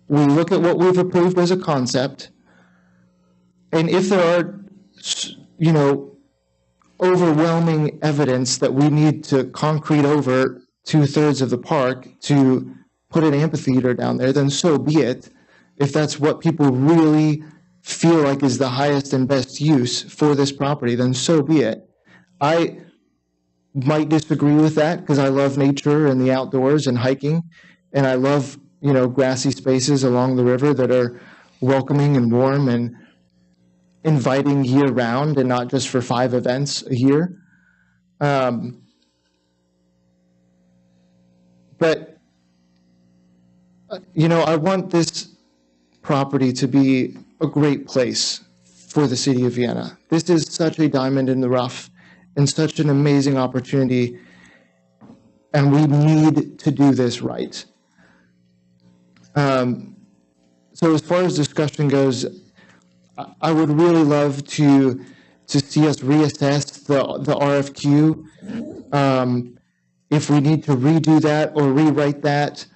we look at what we've approved as a concept. And if there are, overwhelming evidence that we need to concrete over 2/3 of the park to put an amphitheater down there, then so be it. If that's what people really feel like is the highest and best use for this property, then so be it. I might disagree with that because I love nature and the outdoors and hiking, and I love, grassy spaces along the river that are welcoming and warm and inviting year round and not just for 5 events a year. But I want this property to be a great place for the city of Vienna. This is such a diamond in the rough and such an amazing opportunity, and we need to do this right. So as far as discussion goes, I would really love to see us reassess the RFQ. If we need to redo that or rewrite that,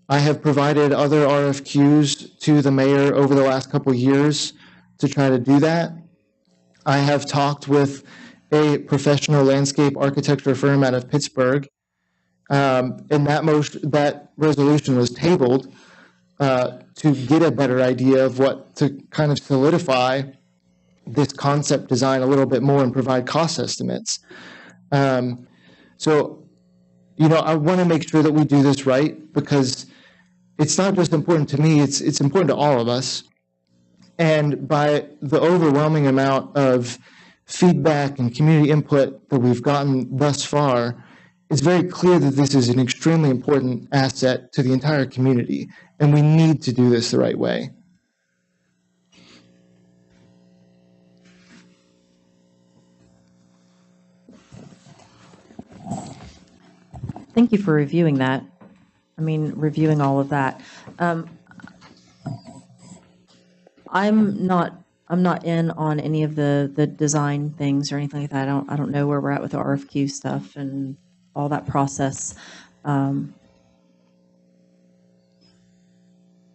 I have provided other RFQs to the mayor over the last couple of years to try to do that. I have talked with a professional landscape architecture firm out of Pittsburgh, and that resolution was tabled to get a better idea of what to kind of solidify this concept design a little bit more and provide cost estimates. So, I want to make sure that we do this right, because it's not just important to me, it's important to all of us. And by the overwhelming amount of feedback and community input that we've gotten thus far, it's very clear that this is an extremely important asset to the entire community, and we need to do this the right way. Thank you for reviewing that. Reviewing all of that. I'm not in on any of the design things or anything like that. I don't know where we're at with the RFQ stuff and all that process.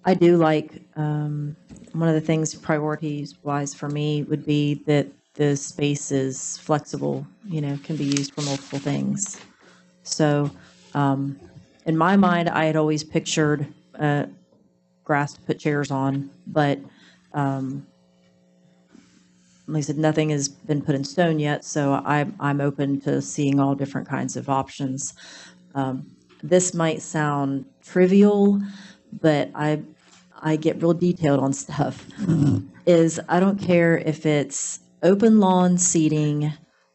I do like, one of the things priorities-wise for me would be that the space is flexible, can be used for multiple things. So in my mind, I had always pictured grass to put chairs on, but like I said, nothing has been put in stone yet, so I'm open to seeing all different kinds of options. This might sound trivial, but I get real detailed on stuff. Is I don't care if it's open lawn seating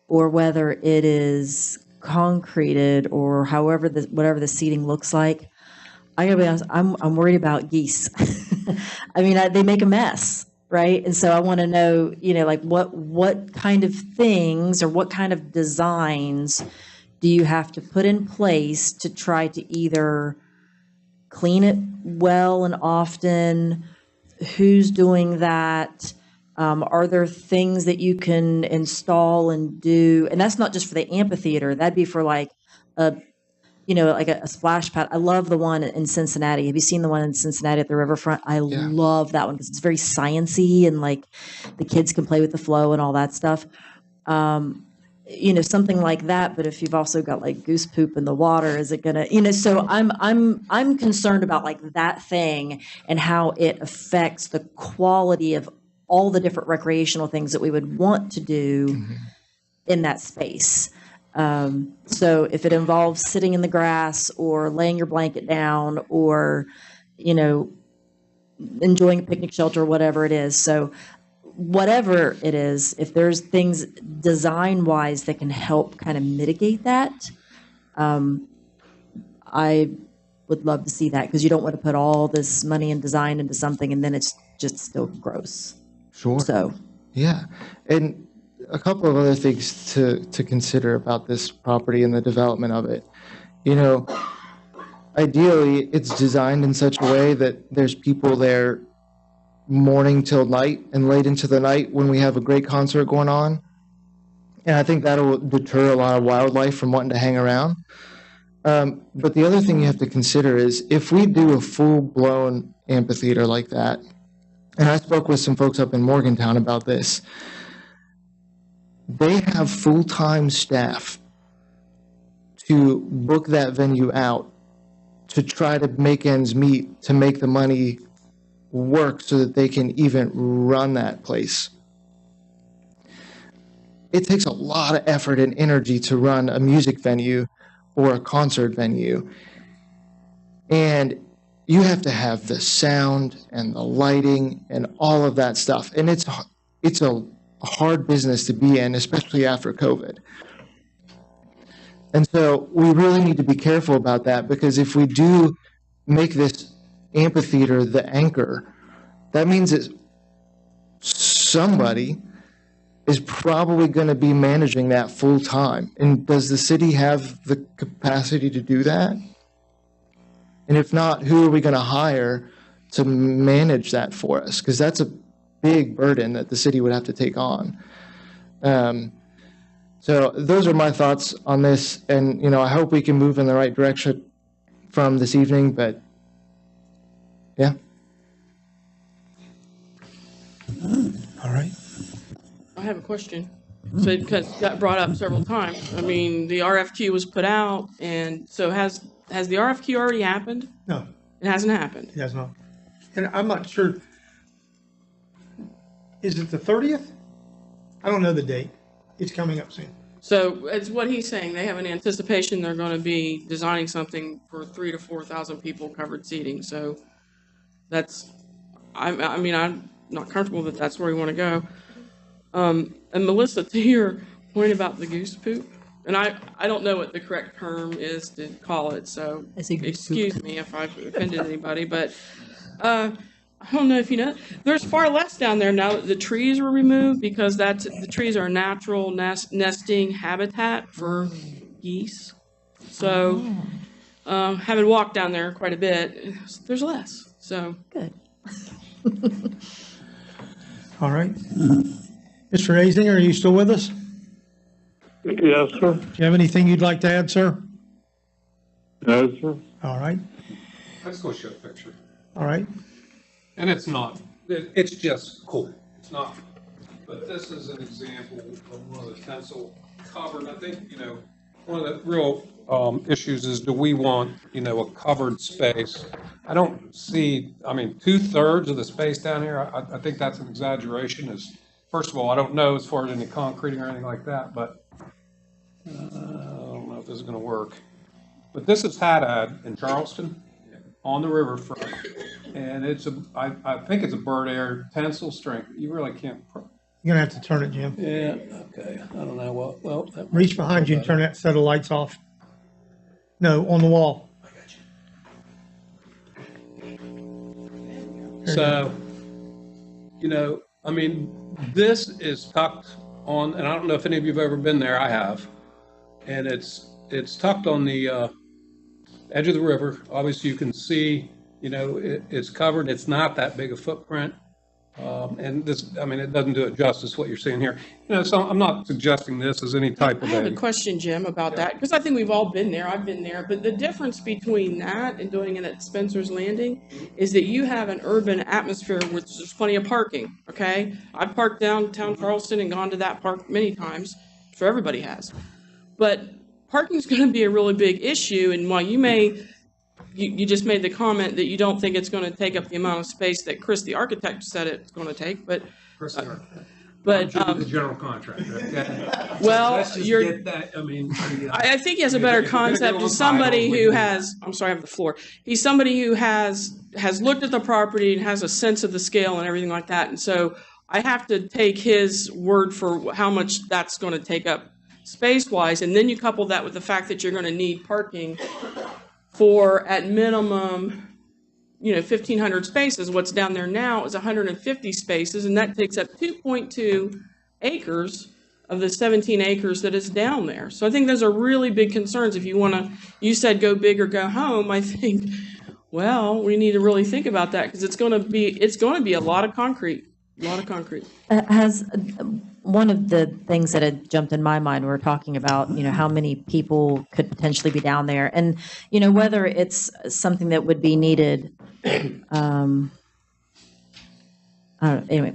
or whether it is concreted or whatever the seating looks like. I gotta be honest, I'm worried about geese. They make a mess, right? And so I want to know, what kind of things or what kind of designs do you have to put in place to try to either clean it well and often? Who's doing that? Are there things that you can install and do? And that's not just for the amphitheater. That'd be for like a splash pad. I love the one in Cincinnati. Have you seen the one in Cincinnati at the riverfront? I love that one because it's very sciencey and like the kids can play with the flow and all that stuff. something like that. But if you've also got like goose poop in the water, is it gonna, so I'm concerned about like that thing and how it affects the quality of all the different recreational things that we would want to do in that space. So if it involves sitting in the grass or laying your blanket down or, enjoying a picnic shelter, whatever it is. So whatever it is, if there's things design wise that can help kind of mitigate that, I would love to see that, because you don't want to put all this money and design into something and then it's just still gross. Sure. So, yeah. And a couple of other things to consider about this property and the development of it. Ideally, it's designed in such a way that there's people there morning till night and late into the night when we have a great concert going on. And I think that'll deter a lot of wildlife from wanting to hang around. But the other thing you have to consider is if we do a full-blown amphitheater like that, and I spoke with some folks up in Morgantown about this, they have full-time staff to book that venue out to try to make ends meet, to make the money work so that they can even run that place. It takes a lot of effort and energy to run a music venue or a concert venue. And you have to have the sound and the lighting and all of that stuff. And it's a hard business to be in, especially after COVID. And so we really need to be careful about that, because if we do make this amphitheater the anchor, that means that somebody is probably going to be managing that full time. And does the city have the capacity to do that? And if not, who are we going to hire to manage that for us? Because that's a big burden that the city would have to take on. So those are my thoughts on this. And, I hope we can move in the right direction from this evening, but yeah. All right. I have a question. So, because it got brought up several times. I mean, the RFQ was put out, and so has the RFQ already happened? No, It hasn't happened. it has not. And I'm not sure, is it the 30th? I don't know the date. It's coming up soon. So it's what he's saying. They have an anticipation they're going to be designing something for 3,000 to 4,000 people covered seating. So that's, I mean, I'm not comfortable that that's where we want to go. And Melissa, to your point about the goose poop, and I don't know what the correct term is to call it, so excuse me if I've offended anybody, but I don't know if you know, there's far less down there now that the trees were removed, because the trees are a natural nesting habitat for geese. So having walked down there quite a bit, there's less. So good. All right. Mr. Azinger, are you still with us? Yes, sir. Do you have anything you'd like to add, sir? No, sir. All right. I'm just going to show a picture. All right. And it's not, it's just cool. It's not, but this is an example of one of the stencil covered. I think, one of the real issues is, do we want, a covered space? I don't see, 2/3 of the space down here, I think that's an exaggeration. First of all, I don't know as far as any concreting or anything like that, but I don't know if this is going to work. But this is Haddad in Charleston on the riverfront, and I think it's a bird air tensile strength. You really can't. You're gonna have to turn it, Jim. Yeah. Okay. I don't know. Well. Reach behind you and turn that set of lights off. No, on the wall. So, this is tucked on, and I don't know if any of you have ever been there. I have, and it's tucked on the edge of the river. Obviously, you can see, it's covered. It's not that big a footprint, and this, it doesn't do it justice what you're seeing here. So I'm not suggesting this as any type of I have a question, Jim, about that, because I think we've all been there. I've been there, but the difference between that and doing it at Spencer's Landing is that you have an urban atmosphere where there's plenty of parking. Okay, I've parked downtown Charleston and gone to that park many times. so everybody has. But parking's going to be a really big issue, and while you just made the comment that you don't think it's going to take up the amount of space that Chris, the architect, said it's going to take, but. Chris, the architect. But, I'm the general contractor, okay? Well, Let's just you're. get that, I mean. I think he has a better concept as somebody who has, I'm sorry, I have the floor. He's somebody who has looked at the property and has a sense of the scale and everything like that. And so I have to take his word for how much that's going to take up space-wise. And then you couple that with the fact that you're going to need parking for, at minimum, 1,500 spaces. What's down there now is 150 spaces, and that takes up 2.2 acres of the 17 acres that is down there. So I think those are really big concerns. If you said go big or go home, I think, well, we need to really think about that, because it's going to be a lot of concrete, Has one of the things that had jumped in my mind, we were talking about, how many people could potentially be down there, and, whether it's something that would be needed. Anyway,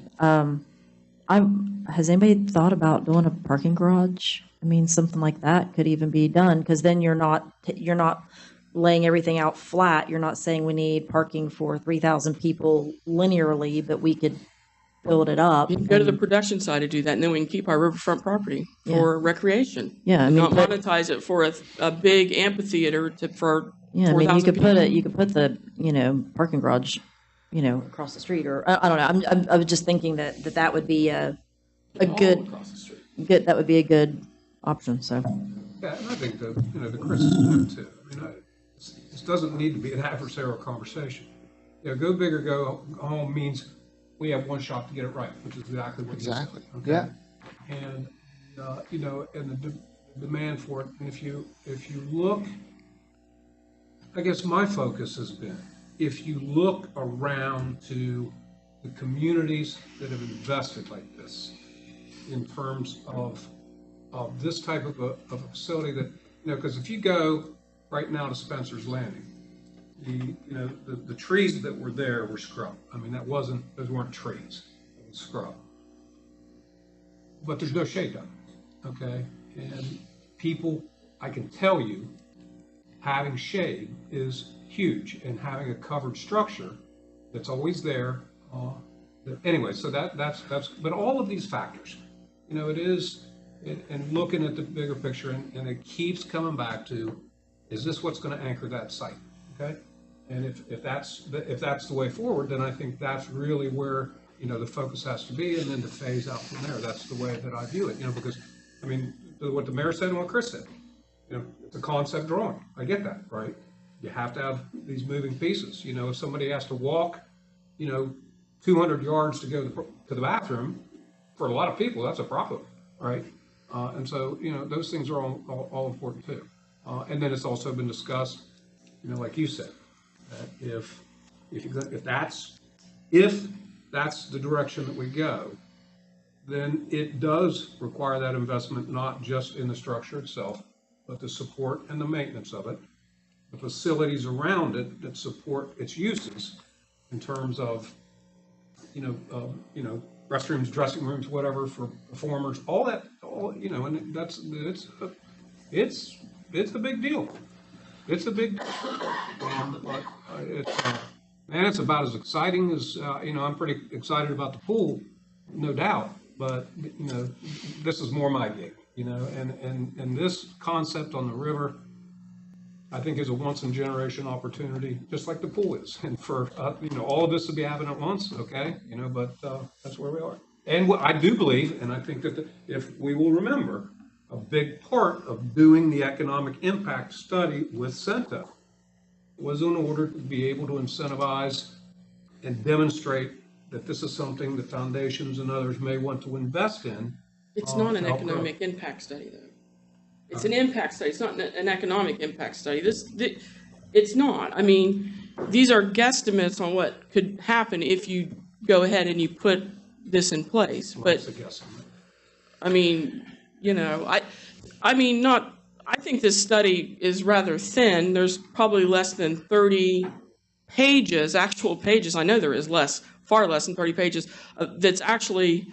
has anybody thought about doing a parking garage? I mean, something like that could even be done, because then you're not laying everything out flat. You're not saying we need parking for 3,000 people linearly, but we could build it up. You can go to the production side to do that, and then we can keep our riverfront property for recreation. Yeah, I mean, not monetize it for a big amphitheater for. Yeah, I mean, you could people. put the parking garage, across the street, or I don't know. I was just thinking that would be a good that would be a good option. So. Yeah, and I think the Chris's point too. I mean, this doesn't need to be an adversarial conversation. Go big or go home means we have one shot to get it right, which is exactly what you said. Okay? Yeah. And and the demand for it. And if you look, I guess my focus has been, if you look around to the communities that have invested like this, in terms of this type of a facility that, because if you go right now to Spencer's Landing, the trees that were there were scrub. I mean, those weren't trees, it was scrub. But there's no shade down there, okay? And people, I can tell you, having shade is huge, and having a covered structure that's always there. Anyway, so that's, but all of these factors, it is, and looking at the bigger picture, and it keeps coming back to, is this what's going to anchor that site, okay? And if that's the way forward, then I think that's really where, the focus has to be, and then to phase out from there. That's the way that I view it, because, I mean, what the mayor said and what Chris said, it's a concept drawing. I get that, right? You have to have these moving pieces. If somebody has to walk, 200 yards to go to the bathroom, for a lot of people, that's a problem, right? And so, those things are all important too. And then it's also been discussed, like you said, that if that's the direction that we go, then it does require that investment, not just in the structure itself, but the support and the maintenance of it, the facilities around it that support its uses in terms of, restrooms, dressing rooms, whatever, for performers, all that, and it's a big deal. It's a big deal. It's about as exciting as, I'm pretty excited about the pool, no doubt, but, this is more my gig, and this concept on the river, I think, is a once-in-generation opportunity, just like the pool is. And for, all of this to be happening at once, okay, but that's where we are. And what I do believe, and I think that if we will remember, a big part of doing the economic impact study with CENTA was in order to be able to incentivize and demonstrate that this is something that foundations and others may want to invest in. It's not an economic impact study, though. It's an impact study. It's not an economic impact study. It's not. I mean, these are guesstimates on what could happen if you go ahead and you put this in place. But I mean, I think this study is rather thin. There's probably less than 30 pages, actual pages. I know there is far less than 30 pages that's actually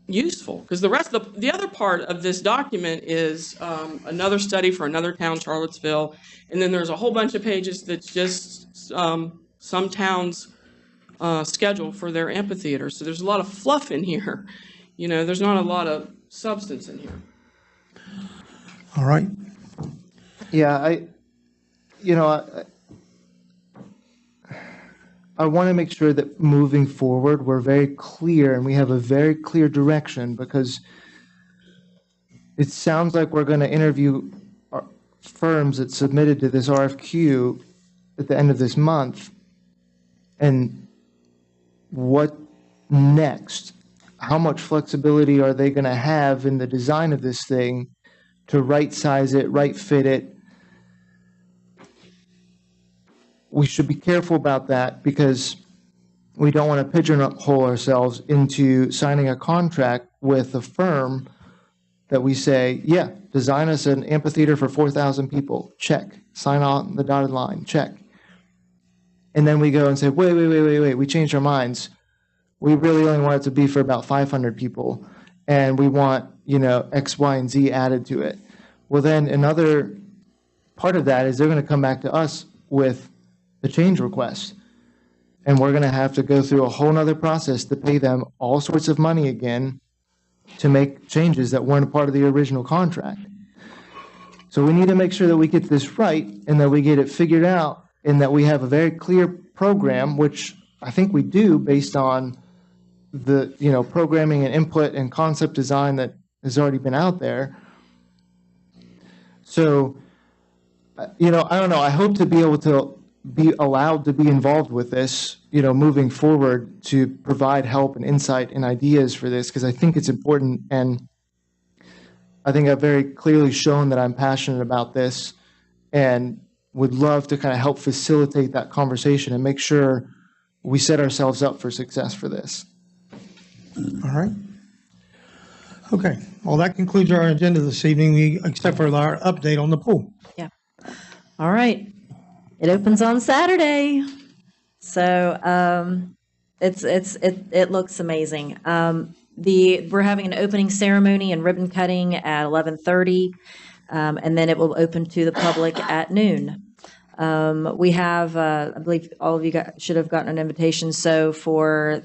useful, because the rest of the other part of this document is another study for another town, Charlottesville, and then there's a whole bunch of pages that's just some towns' schedule for their amphitheater. So there's a lot of fluff in here. You know, there's not a lot of substance in here. All right. Yeah, I want to make sure that moving forward, we're very clear and we have a very clear direction, because it sounds like we're going to interview firms that submitted to this RFQ at the end of this month. And what next? How much flexibility are they going to have in the design of this thing to right size it, right fit it? We should be careful about that, because we don't want to pigeonhole ourselves into signing a contract with a firm that we say, yeah, design us an amphitheater for 4,000 people, check. Sign on the dotted line, check. And then we go and say, wait, we changed our minds. We really only want it to be for about 500 people, and we want, X, Y, and Z added to it. Well, then another part of that is they're going to come back to us with the change request. And we're going to have to go through a whole nother process to pay them all sorts of money again to make changes that weren't a part of the original contract. So we need to make sure that we get this right and that we get it figured out and that we have a very clear program, which I think we do based on the, programming and input and concept design that has already been out there. So, I don't know. I hope to be able to be allowed to be involved with this, moving forward, to provide help and insight and ideas for this, because I think it's important. And I think I've very clearly shown that I'm passionate about this and would love to kind of help facilitate that conversation and make sure we set ourselves up for success for this. All right. Okay. Well, that concludes our agenda this evening, except for our update on the pool. Yeah. All right. It opens on Saturday. So it looks amazing. We're having an opening ceremony and ribbon cutting at 11:30, and then it will open to the public at noon. We have, I believe all of you should have gotten an invitation. So for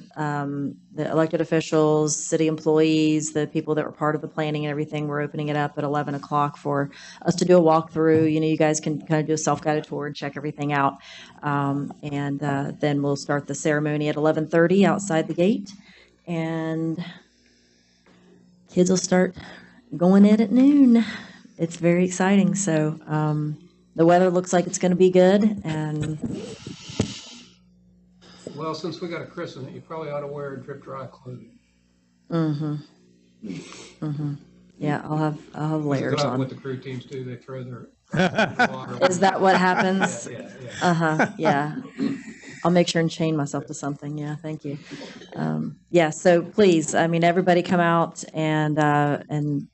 the elected officials, city employees, the people that were part of the planning and everything, we're opening it up at 11 o'clock for us to do a walkthrough. You guys can kind of do a self-guided tour and check everything out. And then we'll start the ceremony at 11:30 outside the gate. And kids will start going in at noon. It's very exciting. So, the weather looks like it's going to be good, and Well, since we got a christening, you probably ought to wear drip dry clothing. Yeah, I'll have layers That's on. what the crew teams do. They throw their water. Is that what happens? Yeah. Yeah. I'll make sure and chain myself to something. Yeah, thank you. Yeah, so please, everybody come out and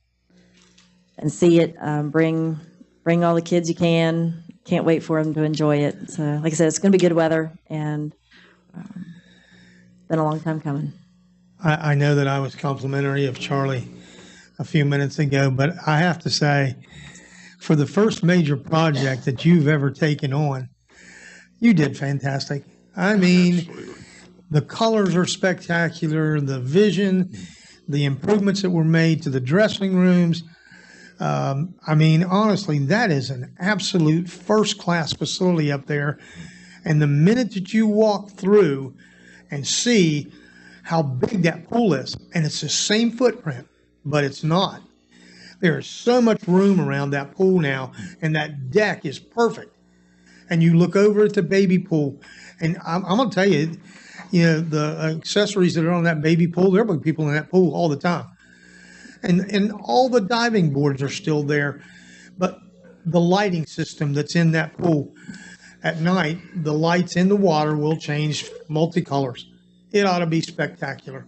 see it. Bring all the kids you can. Can't wait for them to enjoy it. So, like I said, it's going to be good weather, and been a long time coming. I know that I was complimentary of Charlie a few minutes ago, but I have to say, for the first major project that you've ever taken on, you did fantastic. The colors are spectacular, the vision, the improvements that were made to the dressing rooms. Honestly, that is an absolute first-class facility up there. And the minute that you walk through and see how big that pool is, and it's the same footprint, but it's not. There is so much room around that pool now, and that deck is perfect. And you look over at the baby pool, and I'm going to tell you, the accessories that are on that baby pool, there will be people in that pool all the time. And all the diving boards are still there, but the lighting system that's in that pool at night, the lights in the water will change multicolors. It ought to be spectacular.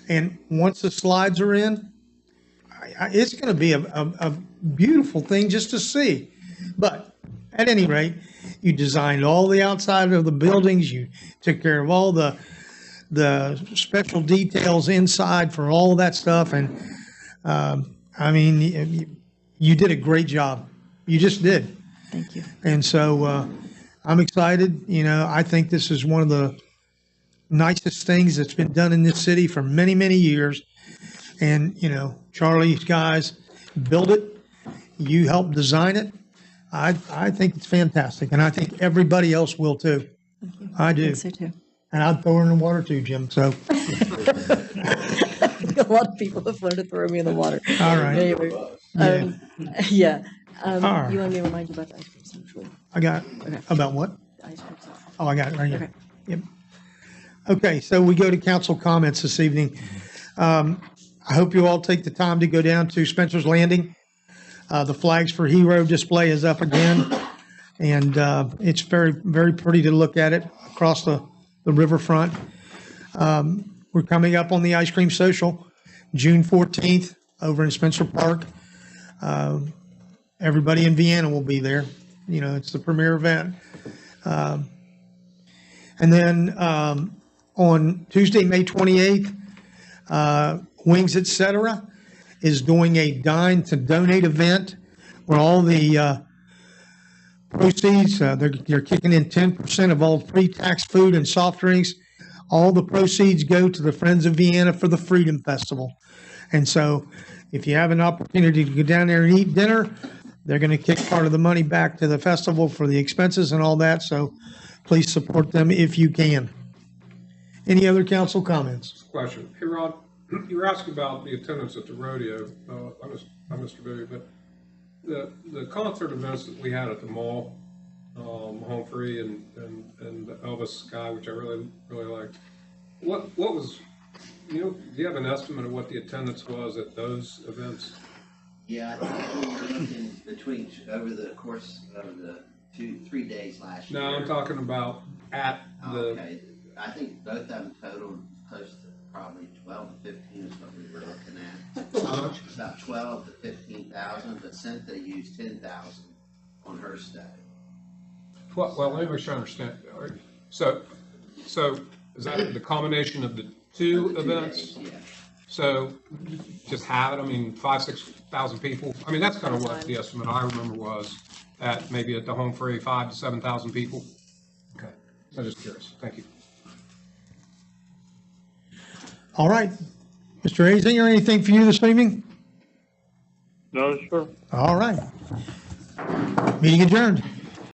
And once the slides are in, it's going to be a beautiful thing just to see. But at any rate, you designed all the outside of the buildings. You took care of all the the special details inside for all of that stuff. And, I mean, you did a great job. You just did. Thank you. And so, I'm excited. You know, I think this is one of the nicest things that's been done in this city for many, many years. And, you know, Charlie's guys built it. You helped design it. I think it's fantastic, and I think everybody else will too. I do. I think so too. And I'd throw her in the water too, Jim, so. A lot of people have wanted to throw me in the water. All right. Anyway, yeah. All right. You want me to remind you about the ice cream social? I got, Okay. about what? The ice cream social. Oh, I got it right here. Okay. Yep. Okay, so we go to council comments this evening. I hope you all take the time to go down to Spencer's Landing. The Flags for Hero display is up again, and it's very, very pretty to look at it across the riverfront. We're coming up on the Ice Cream Social, June 14th, over in Spencer Park. Everybody in Vienna will be there. You know, it's the premier event. And then on Tuesday, May 28th, Wings Etc. is doing a Dine to Donate event where all the proceeds, they're kicking in 10% of all pre-tax food and soft drinks. All the proceeds go to the Friends of Vienna for the Freedom Festival. And so if you have an opportunity to go down there and eat dinner, they're going to kick part of the money back to the festival for the expenses and all that. So please support them if you can. Any other council comments? Question. Hey, Rod, you were asking about the attendance at the rodeo. I Mr. Bowie, but the concert events that we had at the mall, Home Free and the Elvis guy, which I really liked. What was, do you have an estimate of what the attendance was at those events? Yeah, I think we were looking between, over the course of the 3 days last year. No, I'm talking about at the. Okay, I think both of them totaled close to probably 12 to 15 is what we were looking at. About 12 to 15,000, but Cynthia used 10,000 on her stay. Well, let me make sure I understand. So is that the combination of the two events? Days, yeah. So just have it, 5,000-6,000 people. That's kind of what the estimate I remember was at maybe at the Home Free, 5,000 to 7,000 people. Okay, I'm just curious. Thank you. All right. Mr. Azinger, anything for you this evening? No, sir. All right. Meeting adjourned.